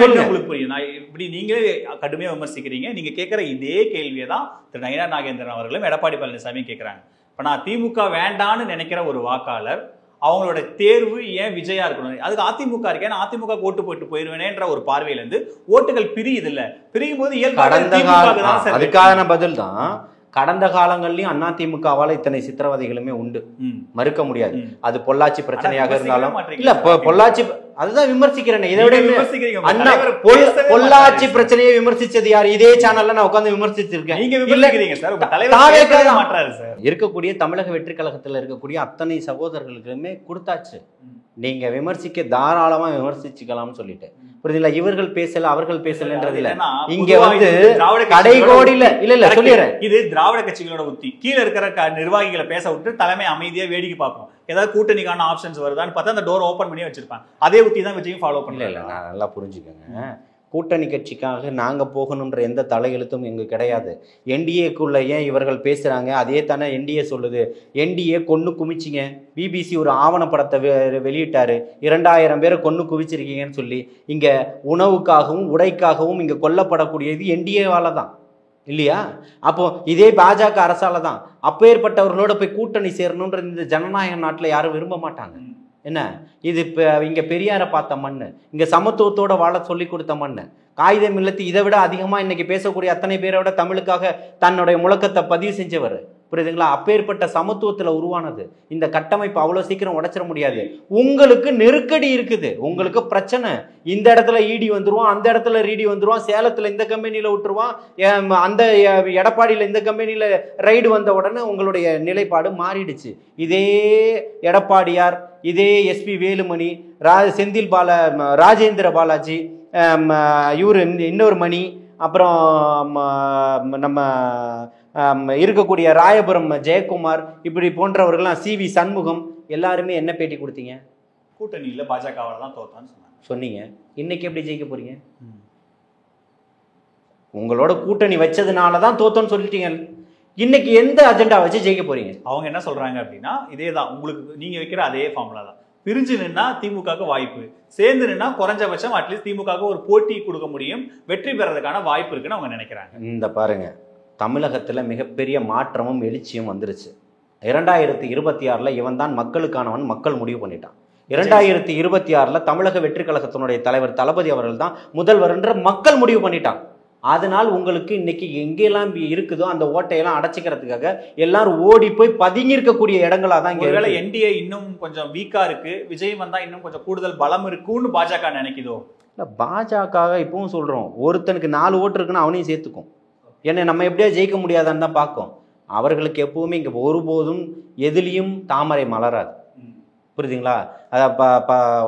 உங்களுக்கு புரியும். நான் இப்படி நீங்களே கடுமையா விமர்சிக்கிறீங்க. நீங்க கேட்கிற இதே கேள்வியை தான் திரு நயினா நாகேந்திரன் அவர்களும் எடப்பாடி பழனிசாமியும் கேட்கிறாங்க. இப்ப நான் திமுக வேண்டான்னு நினைக்கிற ஒரு வாக்காளர் அவங்களோட தேர்வு ஏன் விஜயா இருக்கணும், அதுக்கு அதிமுக இருக்கு, ஏன்னா அதிமுக ஓட்டு போட்டு போயிருவேனேன்ற ஒரு பார்வையில இருந்து ஓட்டுகள் பிரியுது இல்ல, பிரியும் போது அதுக்கான பதில் தான். கடந்த காலங்கள்லயும் அதிமுகவால இத்தனை சித்திரவதைகளுமே உண்டு, மறுக்க முடியாது. அது பொள்ளாச்சி பிரச்சனையாக இருந்தாலும் இல்ல, பொள்ளாச்சி அதுதான் விமர்சிக்கிறேன். இதை விட பொள்ளாச்சி பிரச்சனையை விமர்சிச்சது யார்? இதே சேனல்ல நான் உட்கார்ந்து விமர்சிச்சிருக்கேன். இருக்கக்கூடிய தமிழக வெற்றி கழகத்துல இருக்கக்கூடிய அத்தனை சகோதரர்களுக்குமே கொடுத்தாச்சு. நீங்க விமர்சிக்க தாராளமா விமர்சிச்சுக்கலாம்னு சொல்லிட்டு புரியுதுங்களா? இவர்கள் பேசல அவர்கள் பேசலன்றது இல்ல. இங்க வந்து கடைகோடியில இல்ல சொல்லிடுறேன், இது திராவிட கட்சிகளோட உத்தி. கீழே இருக்கிற நிர்வாகிகளை பேச விட்டு தலைமை அமைதியா வேடிக்கை பார்ப்போம். ஏதாவது கூட்டணிக்கான ஆப்ஷன்ஸ் வருதான்னு பார்த்தா அந்த டோர் ஓபன் பண்ணி வச்சிருப்பாங்க. அதே உத்தி தான் விஜயும் ஃபாலோ பண்ணல. இல்ல நான் நல்லா புரிஞ்சுக்கோங்க, கூட்டணி கட்சிக்காக நாங்கள் போகணுன்ற எந்த தலையெழுத்தும் எங்களுக்கு கிடையாது. என்டிஏக்குள்ள ஏன் இவர்கள் பேசுகிறாங்க, அதே தானே என்டிஏ சொல்லுது. என்டிஏ கொன்று குமிச்சிங்க, பிபிசி ஒரு ஆவணப்படத்தை வெளியிட்டார், 2000 பேரை கொன்று குவிச்சிருக்கீங்கன்னு சொல்லி. இங்கே உணவுக்காகவும் உடைக்காகவும் இங்கே கொல்லப்படக்கூடியது என்டிஏவால தான் இல்லையா? அப்போ இதே பாஜக அரசால தான். அப்பேற்பட்டவர்களோட போய் கூட்டணி சேரணுன்ற இந்த ஜனநாயக நாட்டில் யாரும் விரும்ப மாட்டாங்க. என்ன இது? இப்போ இங்கே பெரியாரை பார்த்த மண், இங்கே சமத்துவத்தோட வாழ சொல்லி கொடுத்த மண். காகிதம் இல்லத்து இதை விட அதிகமாக இன்னைக்கு பேசக்கூடிய அத்தனை பேரோட தமிழுக்காக தன்னுடைய முழக்கத்தை பதிவு செஞ்சவர், புரியுதுங்களா? அப்பேற்பட்ட சமத்துவத்தில் உருவானது இந்த கட்டமைப்பு அவ்வளோ சீக்கிரம் உடைச்சிட முடியாது. உங்களுக்கு நெருக்கடி இருக்குது, உங்களுக்கு பிரச்சனை. இந்த இடத்துல இடி வந்துருவான், அந்த இடத்துல ரீடி வந்துருவான், சேலத்தில் இந்த கம்பெனியில் விட்டுருவான், அந்த எடப்பாடியில் இந்த கம்பெனியில் ரைடு வந்த உடனே உங்களுடைய நிலைப்பாடு மாறிடுச்சு. இதே எடப்பாடியார், இதே எஸ்பி வேலுமணி, செந்தில் ராஜேந்திர பாலாஜி, இவர் இன்னொரு மணி, அப்புறம் நம்ம இருக்கக்கூடிய ராயபுரம் ஜெயக்குமார், இப்படி போன்றவர்கள்லாம், சிவி சண்முகம், எல்லாருமே என்ன பேட்டி கொடுத்தீங்க? கூட்டணியில் பாஜகவால் தான் தோத்தான்னு சொன்னீங்க. இன்னைக்கு எப்படி ஜெயிக்க போறீங்க? உங்களோட கூட்டணி வச்சதுனால தான் தோத்தோன்னு சொல்லிட்டீங்க. இன்னைக்கு எந்த அஜெண்டா வச்சு ஜெயிக்க போறீங்க? அவங்க என்ன சொல்றாங்க அப்படின்னா, இதே தான் உங்களுக்கு நீங்க வைக்கிற அதே ஃபார்முலா தான். பிரிஞ்சு நின்னா திமுகவுக்கு வாய்ப்பு, சேர்ந்து நின்னா குறைஞ்சபட்சம் அட்லீஸ்ட் திமுகவுக்கு ஒரு போட்டி கொடுக்க முடியும், வெற்றி பெறதுக்கான வாய்ப்பு இருக்குன்னு அவங்க நினைக்கிறாங்க. இந்த பாருங்க, தமிழகத்தில் மிகப்பெரிய மாற்றமும் எழுச்சியும் வந்துருச்சு. 2026 இவன் தான் மக்களுக்கானவன், மக்கள் முடிவு பண்ணிட்டான். 2026 தமிழக வெற்றி கழகத்தினுடைய தலைவர் தளபதி அவர்கள் தான் முதல்வர் என்ற மக்கள் முடிவு பண்ணிட்டான். அதனால் உங்களுக்கு இன்னைக்கு எங்கெல்லாம் இருக்குதோ அந்த ஓட்டையெல்லாம் அடைச்சிக்கிறதுக்காக எல்லாரும் ஓடி போய் பதுங்கி இருக்கக்கூடிய இடங்களா தான். ஒருவேளை என்டிஏ இன்னும் கொஞ்சம் வீக்கா இருக்கு, விஜய் வந்தா இன்னும் கொஞ்சம் கூடுதல் பலம் இருக்குன்னு பாஜக நினைக்குதோ? இல்லை, பாஜக இப்பவும் சொல்றோம், ஒருத்தனுக்கு 4 ஓட்டு இருக்குன்னு அவனையும் சேர்த்துக்கும். ஏன்னா நம்ம எப்படியா ஜெயிக்க முடியாதான்னு தான் பார்க்கும். அவர்களுக்கு எப்பவுமே இங்கே ஒருபோதும் எதுலேயும் தாமரை மலராது, புரியுதுங்களா?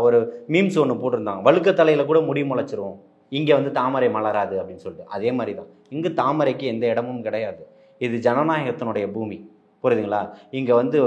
ஒரு மீம்ஸ் ஒன்று போட்டிருந்தாங்க, வழுக்க தலையில் கூட முடி முளைச்சிரும், இங்கே வந்து தாமரை மலராது அப்படின்னு சொல்லிட்டு. அதே மாதிரி தான் இங்கே தாமரைக்கு எந்த இடமும் கிடையாது. இது ஜனநாயகத்தினுடைய பூமி, புரியுதுங்களா? இங்கே வந்து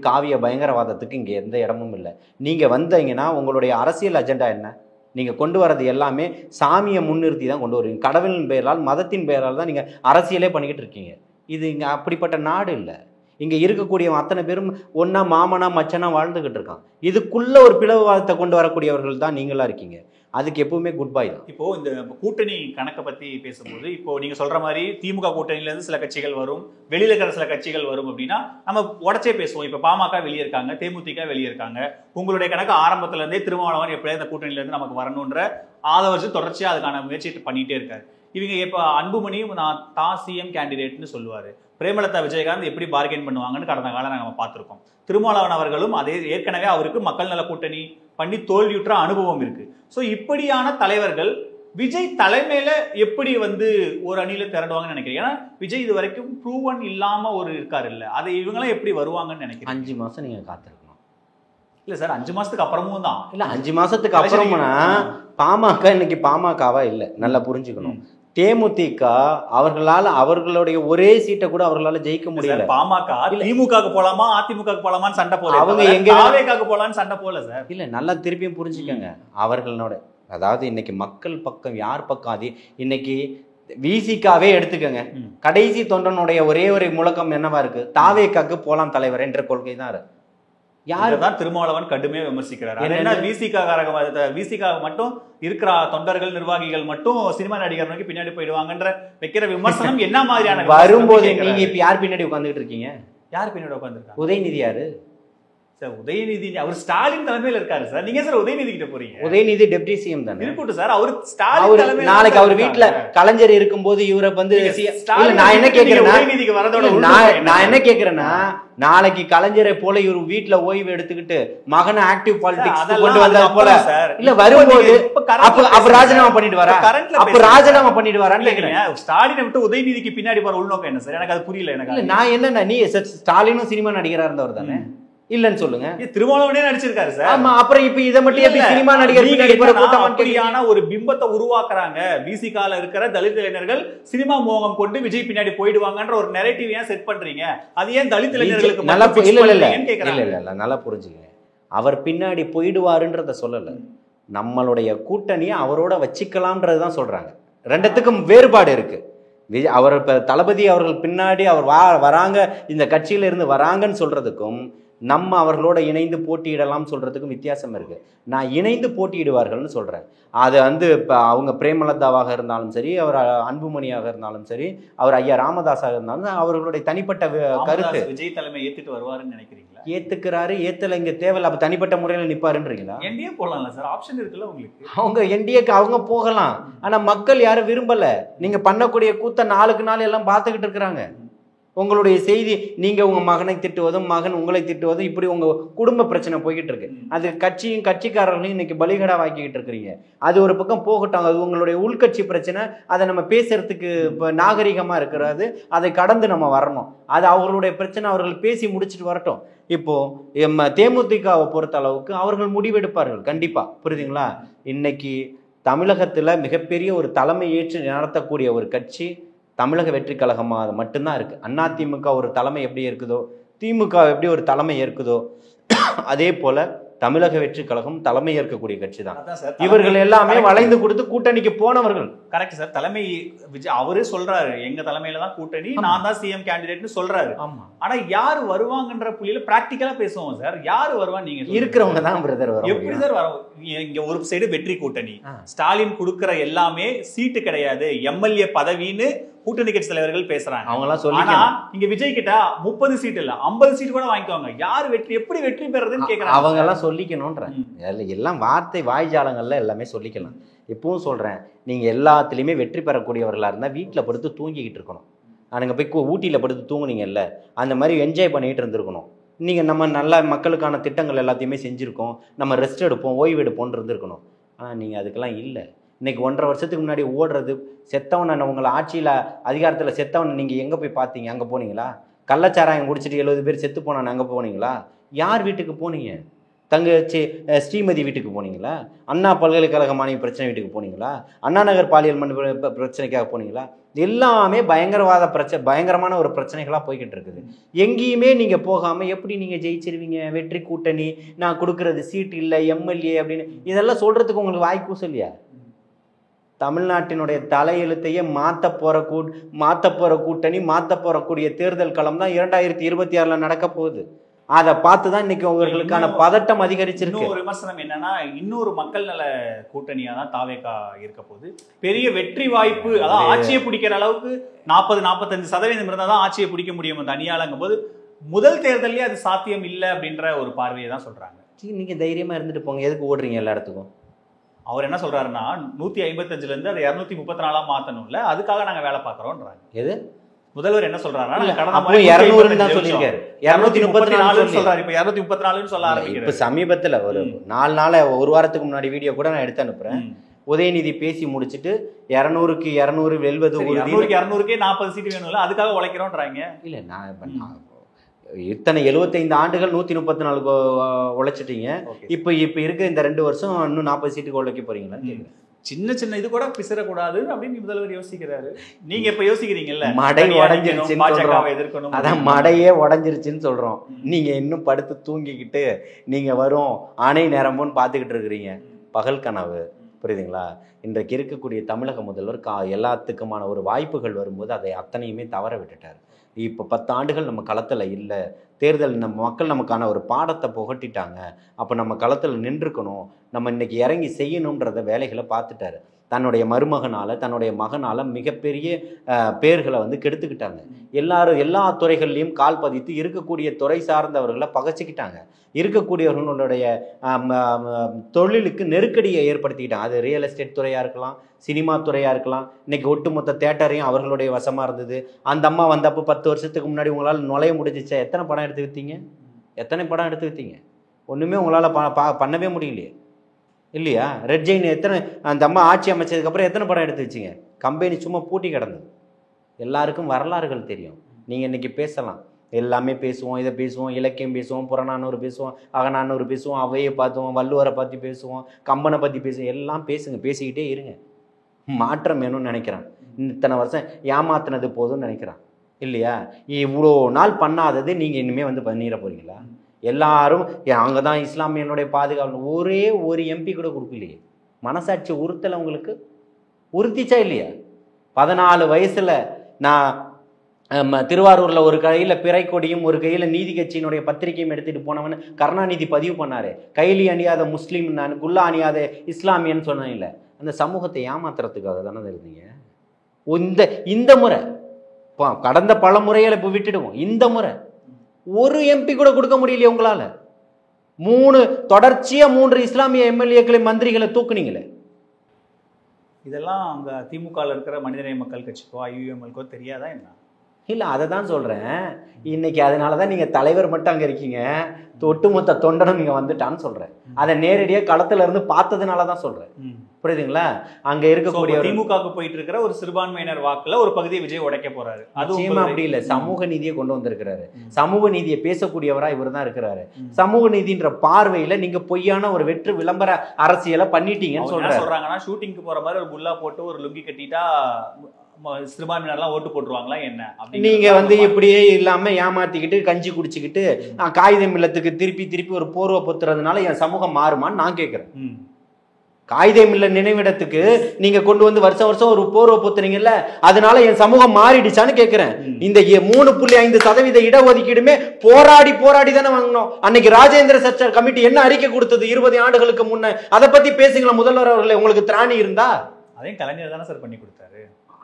காவிய பயங்கரவாதத்துக்கு இங்கே எந்த இடமும் இல்லை. நீங்கள் வந்தீங்கன்னா உங்களுடைய அரசியல் அஜெண்டா என்ன? நீங்கள் கொண்டு வரது எல்லாமே சாமியை முன்னிறுத்தி தான் கொண்டு வருவீங்க. கடவுளின் பெயரால், மதத்தின் பெயரால் தான் நீங்கள் அரசியலே பண்ணிக்கிட்டு இருக்கீங்க. இது இங்கே அப்படிப்பட்ட நாடு இல்லை. இங்கே இருக்கக்கூடிய அத்தனை பேரும் ஒன்றா மாமனா மச்சனா வாழ்ந்துக்கிட்டு இருக்கான். இதுக்குள்ளே ஒரு பிளவுவாதத்தை கொண்டு வரக்கூடியவர்கள் தான் நீங்களா இருக்கீங்க. அதுக்கு எப்பவுமே குட் பை தான். இப்போ இந்த கூட்டணி கணக்கை பற்றி பேசும்போது, இப்போ நீங்க சொல்ற மாதிரி திமுக கூட்டணியிலேருந்து சில கட்சிகள் வரும், வெளியில இருக்கிற சில கட்சிகள் வரும் அப்படின்னா நம்ம உடச்சே பேசுவோம். இப்போ பாமக வெளியே இருக்காங்க, தேமுதிக வெளியே இருக்காங்க. உங்களுடைய கணக்கு ஆரம்பத்துல இருந்தே திருமாவளவன் எப்படியாவது இந்த கூட்டணியிலேருந்து நமக்கு வரணுன்ற ஆதரவு தொடர்ச்சியாக அதுக்கான முயற்சி பண்ணிட்டே இருக்காரு. இவங்க இப்போ அன்புமணியும் நான் தான் சிஎம் கேண்டிடேட்னு சொல்லுவாரு. பிரேமலதா விஜயகாந்த் எப்படி பார்கெயின் பண்ணுவாங்கன்னு கடந்த காலம் நம்ம பார்த்துருக்கோம். திருமாவளவன் அவர்களும் அதே ஏற்கனவே அவருக்கு மக்கள் நல கூட்டணி பண்ணி தோல்வியுற்ற அனுபவம் இருக்கு. ஸோ இப்படியான தலைவர்கள் விஜய் தலைமையில எப்படி வந்து ஒரு அணியில திரண்டுவாங்கன்னு நினைக்கிறேன். ஏன்னா விஜய் இது வரைக்கும் ப்ரூவன் இல்லாம ஒரு இருக்காரு இல்ல, அதை இவங்களாம் எப்படி வருவாங்கன்னு நினைக்கிறேன். 5 மாசம் நீங்க காத்திருக்கணும். இல்ல சார் 5 மாசத்துக்கு அப்புறமும் தான். இல்ல 5 மாசத்துக்கு அப்புறம்னா பாமக இன்னைக்கு பாமகவா இல்ல, நல்லா புரிஞ்சுக்கணும். தேமுதிக அவர்களுடைய ஒரே சீட்டை கூட அவர்களால ஜெயிக்க முடியல. பாமக திமுகவுக்கு போலாமா அதிமுகவுக்கு போலாமான்னு சண்டை போல, அவங்க எங்க தாவேகாவுக்கு போலான்னு சண்டை போல சார். இல்ல நல்லா திருப்பியும் புரிஞ்சுக்கங்க. அவர்களோட அதாவது இன்னைக்கு மக்கள் பக்கம் யார் பக்கம் அது இன்னைக்கு விசிகாவே எடுத்துக்கங்க. கடைசி தொண்டனுடைய ஒரே ஒரு முழக்கம் என்னவா இருக்கு? தாவேகாக்கு போலாம் தலைவர் என்ற கொள்கை தான் இருக்கு. யாருதான் திருமாவளவன் கடுமையா விமர்சிக்கிறார். என்ன விசிகா மட்டும் இருக்கிற தொண்டர்கள் நிர்வாகிகள் மட்டும் சினிமா நடிகர் நோக்கி பின்னாடி போயிடுவாங்கன்ற வைக்கிற விமர்சனம் என்ன மாதிரியான வரும்போது நீங்க இப்ப யார் பின்னாடி உட்கார்ந்துட்டு இருக்கீங்க? யார் பின்னாடி உட்கார்ந்துருக்காங்க? உதயநிதி யாரு சார்? உதயநிதி அவர் ஸ்டாலின் தலைமையில இருக்காரு சார். நீங்க சார் உதயநிதி கிட்ட போறீங்க? உதயநிதி டெப்டி சிஎம் தானே இருக்கட்டும் சார். அவர் ஸ்டாலின் தலைமையில நாளைக்கு அவர் வீட்டுல கலைஞர் இருக்கும்போது இவரை வந்து நான் என்ன கேக்குறேன்னா நான் என்ன கேக்குறேன்னா நாளைக்கு கலைஞரை போல இவர் வீட்டுல ஓய்வு எடுத்துக்கிட்டு மகனை ஆக்டிவ் பாலிடிக்ஸ் கொண்டு வந்தது போல இல்ல வரும்போது அப்ப ராஜினாமா பண்ணிட்டு வரா? அப்ப ராஜினாமா பண்ணிட்டு வரான்னு கேக்குறேன். ஸ்டாலினை விட்டு உதயநிதிக்கு பின்னாடி போற உள்நோக்கம் என்ன சார்? எனக்கு அது புரியல. எனக்கு நான் என்னன்னா நீ ஸ்டாலினும் சினிமா நடிகரா இருந்தவர் தானே, இல்லன்னு சொல்லுங்க. திருமாவளவனே நடிச்சிருக்காரு சார். ஆமா, அப்புறம் இப்ப இத மட்டும் எப்படி சினிமா நடிகர் அப்படியான ஒரு பிம்பத்தை உருவாக்குறாங்க? விசிகால இருக்கிற தலித் இளைஞர்கள் சினிமா மோகம் கொண்டு விஜய் பின்னாடி போயிடுவாங்கன்ற ஒரு நரேட்டிவ் ஏன் செட் பண்றீங்க? அது ஏன் தலித் இளைஞர்களுக்கு நல்லா இல்ல நல்லா புரிஞ்சுக்கங்க. அவர் பின்னாடி போயிடுவாருன்றத சொல்லல, நம்மளுடைய கூட்டணியை அவரோட வச்சுக்கலாம்ன்றதுதான் சொல்றாங்க. ரெண்டுத்துக்கும் வேறுபாடு இருக்கு. அவர் இப்ப தளபதி அவர்கள் பின்னாடி அவர் வராங்க, இந்த கட்சியில இருந்து வராங்கன்னு சொல்றதுக்கும் நம்ம அவர்களோட இணைந்து போட்டியிடலாம் சொல்றதுக்கும் வித்தியாசம் இருக்கு. நான் இணைந்து போட்டியிடுவார்கள்னு சொல்றேன். அது வந்து இப்போ அவங்க பிரேமலதாவாக இருந்தாலும் சரி, அவர் அன்புமணியாக இருந்தாலும் சரி, அவர் ஐயா ராமதாஸாக இருந்தாலும் அவர்களுடைய தனிப்பட்ட கருத்து. விஜய் தலைமை ஏத்துட்டு வருவாருன்னு நினைக்கிறீங்களா? ஏத்துக்கிறாரு, ஏத்தல இங்க தேவையில்ல. அப்ப தனிப்பட்ட முறையில் நிப்பாருன்றீங்களா? என்டிஏ போகலாம்ல சார், ஆப்ஷன் இருக்குல்ல உங்களுக்கு. அவங்க என்டிஏக்கு அவங்க போகலாம், ஆனா மக்கள் யாரும் விரும்பல. நீங்க பண்ணக்கூடிய கூத்த நாளுக்கு நாள் எல்லாம் பார்த்துக்கிட்டு இருக்கிறாங்க. உங்களுடைய செய்தி நீங்க உங்க மகனை திட்டுவதும் மகன் உங்களை திட்டுவதும் இப்படி உங்க குடும்ப பிரச்சனை போய்கிட்டு இருக்கு. அது கட்சியும் கட்சிக்காரர்களையும் இன்னைக்கு பலிகடா வாக்கிக்கிட்டு இருக்கிறீங்க. அது ஒரு பக்கம் போகட்டும், அது உங்களுடைய உள்கட்சி பிரச்சனை. அதை நம்ம பேசுறதுக்கு இப்போ நாகரிகமா இருக்கிறது, அதை கடந்து நம்ம வரணும். அது அவர்களுடைய பிரச்சனை, அவர்கள் பேசி முடிச்சுட்டு வரட்டும். இப்போ தேமுதிகவை பொறுத்த அளவுக்கு அவர்கள் முடிவெடுப்பார்கள் கண்டிப்பா, புரியுதுங்களா? இன்னைக்கு தமிழகத்துல மிகப்பெரிய ஒரு தலைமை ஏற்று நடத்தக்கூடிய ஒரு கட்சி தமிழக வெற்றி கழகமாக மட்டும்தான் இருக்கு. அதிமுக ஒரு தலைமை எப்படி இருக்குதோ, திமுக எப்படி ஒரு தலைமை இருக்குதோ, அதே போல தமிழக வெற்றி கழகம் தலைமை ஏற்கக்கூடிய கட்சி தான். இவர்கள் எல்லாமே வளைந்து கொடுத்து கூட்டணிக்கு போனவர்கள். Correct sir. தலைமை விஜய் அவரே சொல்றாரு, எங்க தலைமையில தான் கூட்டணி, நான் தான் சிஎம் கேண்டிடேட்னு சொல்றாரு. ஆனா யாரு வருவாங்கன்ற புள்ளியில பிராக்டிக்கலா பேசுவோம் சார். யாரு வருவா? நீங்க இருக்கிறவங்க தான் பிரதர் வரும். எப்படி சார் வரும்? இங்க ஒரு சைடு வெற்றி கூட்டணி, ஸ்டாலின் கொடுக்கிற எல்லாமே சீட்டு கிடையாது, எம்எல்ஏ பதவின்னு கூட்டணி கட்சி தலைவர்கள் பேசுறாங்க. அவங்க எல்லாம் சொல்லி இங்க விஜய் கிட்ட 30 சீட் இல்ல 50 சீட் கூட வாங்கிக்குவாங்க. யாரு வெற்றி, எப்படி வெற்றி பெறதுன்னு கேக்குறாங்க. அவங்க எல்லாம் சொல்லிக்கணும்ன்ற எல்லாம் வார்த்தை வாய்ஜாலங்கள்ல எல்லாமே சொல்லிக்கலாம். இப்பவும் சொல்றேன், நீங்க எல்லாத்துலயுமே வெற்றி பெறக்கூடியவர்களா இருந்தா வீட்டுல படுத்து தூங்கிக்கிட்டு இருக்கணும். நாங்க போய் ஊட்டியில படுத்து தூங்குனீங்கல்ல, அந்த மாதிரி என்ஜாய் பண்ணிட்டு இருந்திருக்கணும். நீங்க நம்ம நல்ல மக்களுக்கான திட்டங்கள் எல்லாத்தையுமே செஞ்சிருக்கோம், நம்ம ரெஸ்ட் எடுப்போம், ஓய்வு எடுப்போம்னு இருந்திருக்கணும். ஆனா நீங்க அதுக்கெல்லாம் இல்லை. இன்னைக்கு 1.5 வருஷத்துக்கு முன்னாடி ஓடுறது செத்தவனை, உங்களை ஆட்சியில் அதிகாரத்தில் செத்தவனை நீங்கள் எங்கே போய் பார்த்தீங்க? அங்கே போனீங்களா? கள்ளச்சாராயம் குடிச்சிட்டு 70 பேர் செத்து போனான்னு அங்கே போனீங்களா? யார் வீட்டுக்கு போனீங்க? தங்கச்சி ஸ்ரீமதி வீட்டுக்கு போனீங்களா? அண்ணா பல்கலைக்கழக மாணவி பிரச்சனை வீட்டுக்கு போனீங்களா? அண்ணா நகர் பாலியல் மண் பிரச்சனைக்காக போனீங்களா? எல்லாமே பயங்கரமான ஒரு பிரச்சனைகளாக போய்கிட்டு இருக்குது. எங்கேயுமே நீங்கள் போகாமல் எப்படி நீங்கள் ஜெயிச்சிருவீங்க? வெற்றி கூட்டணி, நான் கொடுக்கறது சீட் இல்லை, எம்எல்ஏ அப்படின்னு இதெல்லாம் சொல்கிறதுக்கு உங்களுக்கு வாய்ப்பு இல்லையா? தமிழ்நாட்டினுடைய தலையெழுத்தையே மாற்ற போற கூட்டணி, மாற்ற போறக்கூடிய தேர்தல் களம் தான் 2026 நடக்க போகுது. அதை பார்த்துதான் இன்னைக்கு அவர்களுக்கான பதட்டம் அதிகரிச்சிருக்கு. ஒரு விமர்சனம் என்னன்னா, இன்னொரு மக்கள் நல கூட்டணியா தான் தாவேகா இருக்க போகுது. பெரிய வெற்றி வாய்ப்பு, அதாவது ஆட்சியை பிடிக்கிற அளவுக்கு 40-45% இருந்தால் தான் ஆட்சியை பிடிக்க முடியும் தனியாளங்கும் போது முதல் தேர்தலே அது சாத்தியம் இல்லை அப்படின்ற ஒரு பார்வையை தான் சொல்றாங்க. நீங்க தைரியமா இருந்துட்டு போங்க, எதுக்கு ஓடுறீங்க எல்லா இடத்துக்கும்? அவர் என்ன சொல்றாருன்னா 155 இருந்து அதை 234 மாத்தணும்ல, அதுக்காக நாங்க வேலை பார்க்கறோம்ன்றாங்க. எது முதல்வர் என்ன சொல்றாருன்னா, கடந்த 200 தான் சொல்லிருக்காரு, 234 சொல்றாரு, இப்ப 234 சொல்ல ஆரம்பிக்கிறாரு. இப்ப சமீபத்துல ஒரு 4 நாள் ஒரு வாரத்துக்கு முன்னாடி வீடியோ கூட நான் எடுத்து அனுப்புறேன். உதயநிதி பேசி முடிச்சுட்டு 200க்கு 200 வெல்வது, 200க்கு 200க்கே 40 சீட் வேணும்ல, அதுக்காக உழைக்கிறோம்ன்றாங்க. இல்ல நான் இத்தனை 75 ஆண்டுகள் 134 உழைச்சிட்டீங்க. இப்போ இருக்க இந்த 2 வருஷம் இன்னும் 40 சீட்டுக்கு உழைக்க போறீங்களான்னு கேட்குறேன். சின்ன சின்ன இது கூட பிசறக்கூடாது அப்படின்னு முதல்வர் யோசிக்கிறாரு. நீங்க இப்ப யோசிக்கிறீங்கல்ல, மடை உடஞ்சிருச்சுன்னு பாஜகவை எதிர்க்கணும். அதான் மடையே உடஞ்சிருச்சுன்னு சொல்றோம். நீங்க இன்னும் படுத்து தூங்கிக்கிட்டு நீங்க வரும் ஆணை நேரமும் பார்த்துக்கிட்டு இருக்கிறீங்க. பகல் கனவு. புரியுதுங்களா? இன்றைக்கு இருக்கக்கூடிய தமிழக முதல்வர் எல்லாத்துக்குமான ஒரு வாய்ப்புகள் வரும்போது அதை அத்தனையுமே தவற விட்டுட்டார். இப்போ 10 ஆண்டுகள் நம்ம களத்தில் இல்லை, தேர்தல் நம்ம மக்கள் நமக்கான ஒரு பாடத்தை புகட்டிட்டாங்க, அப்போ நம்ம களத்தில் நின்றுக்கணும், நம்ம இன்னைக்கு இறங்கி செய்யணுன்றத வேலைகளை பார்த்துட்டாரு. தன்னுடைய மருமகனால் தன்னுடைய மகனால் மிகப்பெரிய பேர்களை வந்து கெடுத்துக்கிட்டாங்க. எல்லா துறைகள்லையும் கால் பதித்து இருக்கக்கூடிய துறை சார்ந்தவர்களை பகைச்சிக்கிட்டாங்க. இருக்கக்கூடியவர்களுடைய தொழிலுக்கு நெருக்கடியை ஏற்படுத்திக்கிட்டாங்க. அது ரியல் எஸ்டேட் துறையாக இருக்கலாம், சினிமா துறையாக இருக்கலாம். இன்றைக்கி ஒட்டுமொத்த தேட்டரையும் அவர்களுடைய வசமாக இருந்தது. அந்த அம்மா வந்தப்போ 10 வருஷத்துக்கு முன்னாடி உங்களால் நுழைய முடிஞ்சிச்சா? எத்தனை படம் எடுத்து விற்றீங்க? எத்தனை படம் எடுத்து விற்றீங்க? ஒன்றுமே உங்களால் பண்ணவே முடியலையே இல்லையா? ரெட் ஜெயின் எத்தனை, அந்த அம்மா ஆட்சி அமைச்சதுக்கப்புறம் எத்தனை படம் எடுத்து வச்சிங்க? கம்பெனி சும்மா பூட்டி கிடந்தது. எல்லாருக்கும் வரலாறுகள் தெரியும். நீங்கள் இன்றைக்கி பேசலாம், எல்லாமே பேசுவோம், இதை பேசுவோம், இலக்கியம் பேசுவோம், புறநானூறு பேசுவோம், அகநானூறு பேசுவோம், அவையை பார்த்துவோம், வள்ளுவரை பற்றி பேசுவோம், கம்பனை பற்றி பேசுவோம், எல்லாம் பேசுங்க, பேசிக்கிட்டே இருங்க. மாற்றம் வேணும்னு நினைக்கிறான். இத்தனை வருஷம் ஏமாத்தினது போதும்னு நினைக்கிறான் இல்லையா? இவ்வளோ நாள் பண்ணாதது நீங்கள் இனிமேல் வந்து பண்ணிட போகிறீங்களா? எல்லாரும் அங்கே தான் இஸ்லாமியனுடைய பாதுகாப்பு, ஒரே ஒரு எம்பி கூட கொடுக்கலையே. மனசாட்சி உறுத்தலை உங்களுக்கு? உறுத்திச்சா இல்லையா? 14 வயசில் நான் திருவாரூரில் ஒரு கையில் பிறை கொடியும் ஒரு கையில் நீதி கட்சியினுடைய பத்திரிகையும் எடுத்துகிட்டு போனவன்னு கருணாநிதி பதிவு பண்ணார். கைலி அணியாத முஸ்லீம், நான் குல்லா அணியாத இஸ்லாமியன்னு சொன்னேன். இல்லை, அந்த சமூகத்தை ஏமாத்துறதுக்காக தானே இருந்தீங்க. இந்த முறை கடந்த பல முறைகளை இப்போ விட்டுடுவோம். இந்த முறை ஒரு எம்பி கூட கொடுக்க முடியலையே உங்களால். 3 இஸ்லாமிய எம்எல்ஏக்களை மந்திரிகளை தூக்குனீங்களே. இதெல்லாம் அங்கே திமுகவில் இருக்கிற மனிதநேய மக்கள் கட்சிக்கோ ஐயுஎம்எல்கோ தெரியாதா என்ன? இல்லை, அதை தான் சொல்கிறேன். இன்னைக்கு அதனால தான் நீங்கள் தலைவர் மட்டும் அங்கே இருக்கீங்க, ஒட்டுமொத்த தொண்டனும் இங்கே வந்துட்டான்னு சொல்கிறேன். அதை நேரடியாக களத்தில் இருந்து பார்த்ததுனால தான் சொல்கிறேன். புரியுதுங்களா? அங்கே இருக்கக்கூடிய திமுகவுக்கு போயிட்டு இருக்கிற ஒரு சிறுபான்மையினர் வாக்குல ஒரு பகுதியை விஜய் உடைக்க போறாரு. நிச்சயமா அப்படி இல்லை. சமூக நீதியை கொண்டு வந்திருக்கிறாரு. சமூக நீதியை பேசக்கூடியவரா இவர் தான் இருக்கிறாரு. சமூக நீதின்ற பார்வையில நீங்க பொய்யான ஒரு வெற்று விளம்பர அரசியலை பண்ணிட்டீங்கன்னு சொல்றாங்கன்னா, ஷூட்டிங்க்கு போற மாதிரி ஒரு குல்லா போட்டு ஒரு லுங்கி கட்டிட்டா சிறுபான்மையினர்லாம் ஓட்டு போட்டுருவாங்களா என்ன? நீங்க வந்து இப்படியே இல்லாம ஏமாத்திக்கிட்டு கஞ்சி குடிச்சுக்கிட்டு காகிதம் இல்லத்துக்கு திருப்பி ஒரு போர்வை பொத்துறதுனால என் சமூகம் மாறுமான்னு நான் கேட்கிறேன். காகிதம் இல்ல நினைவிடத்துக்கு நீங்க கொண்டு வந்து வருஷம் ஒரு போர்வை பொத்துறீங்கல்ல, அதனால என் சமூகம் மாறிடுச்சான்னு கேட்கிறேன். இந்த 3.5% இடஒதுக்கீடுமே போராடி தானே வாங்கணும். அன்னைக்கு ராஜேந்திர சர்ச்சர் கமிட்டி என்ன அறிக்கை கொடுத்தது 20 ஆண்டுகளுக்கு முன்ன? அதை பத்தி பேசுங்களா முதல்வர் அவர்களே, உங்களுக்கு திராணி இருந்தா. அதையும் கலைஞர் தானே சார் பண்ணி கொடுத்தாரு.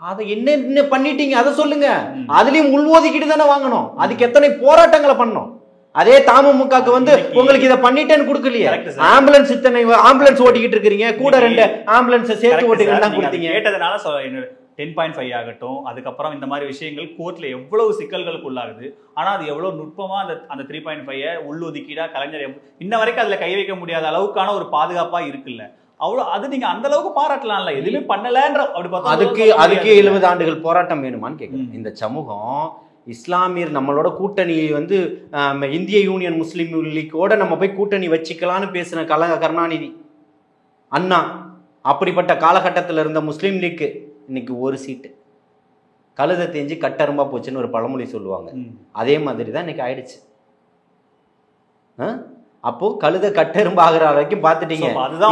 அதை என்ன பண்ணிட்டீங்க அதை சொல்லுங்க. அதுலயும் உள்ஒதுக்கீடு தானே வாங்கணும். அதுக்கு எத்தனை போராட்டங்களை பண்ணணும். அதே தமுமுகக்கு வந்து உங்களுக்கு இதை பண்ணிட்டேன்னு கொடுக்கலையே. ஆம்புலன்ஸ் இத்தனை ஆம்புலன்ஸ் ஓட்டிக்கிட்டு இருக்கிறீங்க, கூட 2 ஆம்புலன்ஸ் சேர்த்து ஓட்டிக்கிட்டு தான் கொடுத்தீங்க. கேட்டதுனால 10.5 ஆகட்டும், அதுக்கப்புறம் இந்த மாதிரி விஷயங்கள் கோர்ட்ல எவ்வளவு சிக்கல்களுக்கு உள்ளாகுது. ஆனா அது எவ்வளவு நுட்பமா அந்த 3.5 உள்ஒதுக்கீடா கலைஞர் இன்ன வரைக்கும் அதுல கை வைக்க முடியாத அளவுக்கான ஒரு பாதுகாப்பா இருக்குல்ல. அவ்வளவு அது நீங்க அந்த அளவுக்கு பாராட்டலாம்ல. எதுவுமே பண்ணலன்ற அப்படி பார்த்தா அதுக்கு 70 ஆண்டுகள் போராட்டம் வேணுமான்னு கேட்குறேன். இந்த சமூகம் இஸ்லாமியர் நம்மளோட கூட்டணியை வந்து இந்திய யூனியன் முஸ்லீம் லீக்கோட நம்ம போய் கூட்டணி வச்சுக்கலான்னு பேசின கருணாநிதி அண்ணா, அப்படிப்பட்ட காலகட்டத்தில் இருந்த முஸ்லீம் லீக்கு இன்னைக்கு ஒரு சீட்டு. கழுதை தேஞ்சு கட்டரும்பா போச்சுன்னு ஒரு பழமொழி சொல்லுவாங்க. அதே மாதிரி தான் இன்னைக்கு ஆயிடுச்சு. அப்போ கழுத கட்டெரும்பு ஆகிற வரைக்கும் பார்த்துட்டீங்க.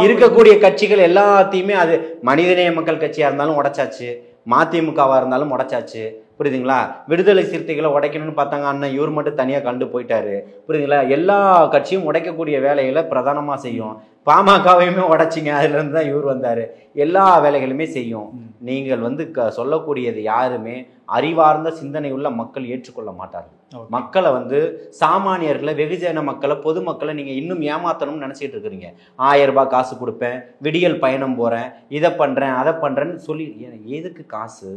இருக்கக்கூடிய கட்சிகள் எல்லாத்தையுமே, அது மனிதநேய மக்கள் கட்சியா இருந்தாலும் உடைச்சாச்சு, மதிமுகவா இருந்தாலும் உடைச்சாச்சு. புரியுதுங்களா? விடுதலை சிறுத்தைகளை உடைக்கணும்னு பார்த்தாங்க, அண்ணன் இவர் மட்டும் தனியாக கண்டு போயிட்டாரு. புரியுதுங்களா? எல்லா கட்சியும் உடைக்கக்கூடிய வேலைகளை பிரதானமாக செய்யும். பாமகவையுமே உடைச்சிங்க, அதுலேருந்து தான் இவர் வந்தார். எல்லா வேலைகளுமே செய்யும். நீங்கள் வந்து சொல்லக்கூடியது யாருமே அறிவார்ந்த சிந்தனை உள்ள மக்கள் ஏற்றுக்கொள்ள மாட்டார்கள். மக்களை வந்து சாமானியர்களை, வெகுஜன மக்களை, பொதுமக்களை நீங்கள் இன்னும் ஏமாத்தணும்னு நினச்சிட்டு இருக்கிறீங்க. 1000 ரூபாய் காசு கொடுப்பேன், விடியல் பயணம் போகிறேன், இதை பண்ணுறேன் அதை பண்ணுறேன்னு சொல்லி எதுக்கு காசு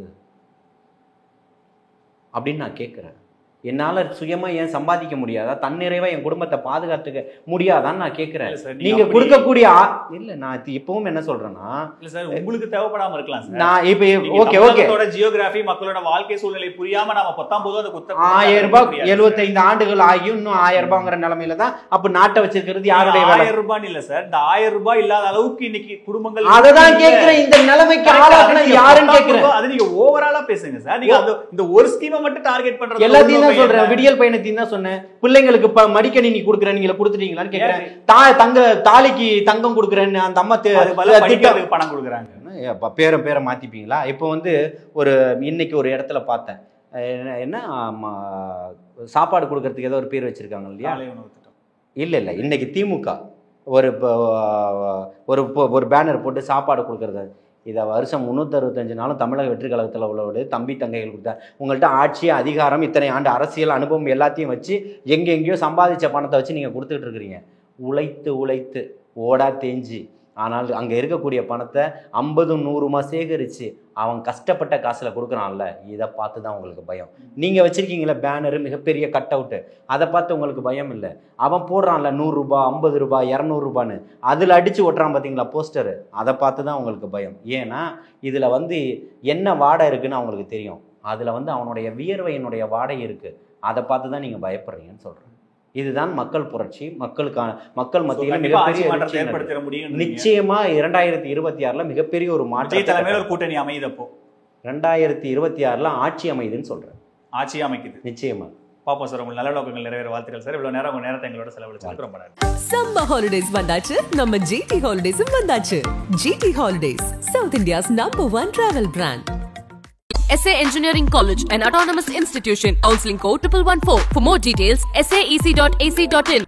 அப்படின்னு நான் கேட்குறேன். என்னால சுயமா ஏன் சம்பாதிக்க முடியாதா, தன்னிறைவா என் குடும்பத்தை பாதுகாத்துக்க முடியாதான்னு நான் கேட்கிறேன். நீங்க கொடுக்கக்கூடிய இல்ல நான் இப்பவும் என்ன சொல்றேன்னா, இல்ல சார் உங்களுக்கு தேவைப்படாம இருக்கலாம் சார். நான் இப்ப ஓகே ஜியோகிராபி மக்களோட வாழ்க்கை சூழ்நிலை புரியாம நாம 19 அந்த 1000 ரூபாய் 75 ஆண்டுகள் ஆகியும் இன்னும் 1000 ரூபாய்ங்கிற நிலைமையில தான் அப்ப நாட்டை வச்சிருக்கிறது யாருடைய 1000 ரூபாய் இல்ல சார். இந்த 1000 ரூபாய் இல்லாத அளவுக்கு இன்னைக்கு குடும்பங்கள் அததான் கேட்கிறேன். இந்த நிலைமைக்கு ஆளாக்குனா யாருன்னு கேட்கிறேன். அது நீங்க ஓவராலா பேசுங்க சார். நீங்க இந்த ஒரு ஸ்கீமை மட்டும் டார்கெட் பண்றது எல்லாத்தையும் தான் சொல்றேன். விடியல் பயணத்தையும் தான் சொன்னேன். பிள்ளைங்களுக்கு மடிக்கணினி கொடுக்குறேன், நீங்க கொடுத்துட்டீங்களான்னு கேட்கிறேன். தாலிக்கு தங்கம் கொடுக்குறேன்னு அந்த அம்மா பணம் கொடுக்குறாங்க. பேரை மாத்திப்பீங்களா? இப்போ வந்து இன்னைக்கு ஒரு இடத்துல பார்த்தேன், என்ன சாப்பாடு கொடுக்கறதுக்கு ஏதோ ஒரு பேர் வச்சிருக்காங்க இல்லையா? இல்ல இன்னைக்கு திமுக ஒரு பேனர் போட்டு சாப்பாடு கொடுக்கறது. இதை வருஷம் 365 நாளும் தமிழக வெற்றி கழகத்தில் உள்ளவோடு தம்பி தங்கைகள் கொடுத்தார். உங்கள்கிட்ட ஆட்சி அதிகாரம் இத்தனை ஆண்டு அரசியல் அனுபவம் எல்லாத்தையும் வச்சு எங்கெங்கேயோ சம்பாதிச்ச பணத்தை வச்சு நீங்கள் கொடுத்துக்கிட்டு இருக்கிறீங்க. உழைத்து ஓடா தேஞ்சி. ஆனால் அங்கே இருக்கக்கூடிய பணத்தை 50-100 சேகரித்து அவன் கஷ்டப்பட்ட காசில் கொடுக்குறான்ல, இதை பார்த்து தான் உங்களுக்கு பயம். நீங்கள் வச்சுருக்கீங்களே பேனரு, மிகப்பெரிய கட் அவுட்டு, அதை பார்த்து உங்களுக்கு பயம் இல்லை. அவன் போடுறான்ல 100 ரூபாய் 50 ரூபாய் 200 ரூபான்னு, அதில் அடித்து ஒட்டுறான் பார்த்தீங்களா போஸ்டரு, அதை பார்த்து தான் உங்களுக்கு பயம். ஏன்னா இதில் வந்து என்ன வாடை இருக்குன்னு அவங்களுக்கு தெரியும். அதில் வந்து அவனுடைய வியர்வையினுடைய வாடை இருக்குது. அதை பார்த்து தான் நீங்கள் பயப்படுறீங்கன்னு சொல்கிறேன். இதுதான் மக்கள் புரட்சி. மக்கள் மத்தியில் மிகப்பெரிய நிச்சயமா 2026 மிகப்பெரிய ஒரு மாற்றம் கூட்டணி அமைதப்போ 2026 ஆட்சி அமைதுன்னு சொல்றேன். ஆட்சி அமைக்குது நிச்சயமா. பாப்போம் சார். உங்கள் நல்ல நோக்கங்கள் நிறைவேற வாழ்த்துக்கள் சார். இவ்வளவு நேரம் உங்க நேரத்தை எங்களோட செலவழிச்சு ரொம்ப நன்றி. சம்மர் ஹாலிடேஸ் வந்தாச்சு, நம்ம ஜிடி ஹாலிடேஸும் வந்தாச்சு. GT holidays, south India's #1 travel brand. SA Engineering College, an autonomous institution. Counseling code 1114. For more details, saec.ac.in.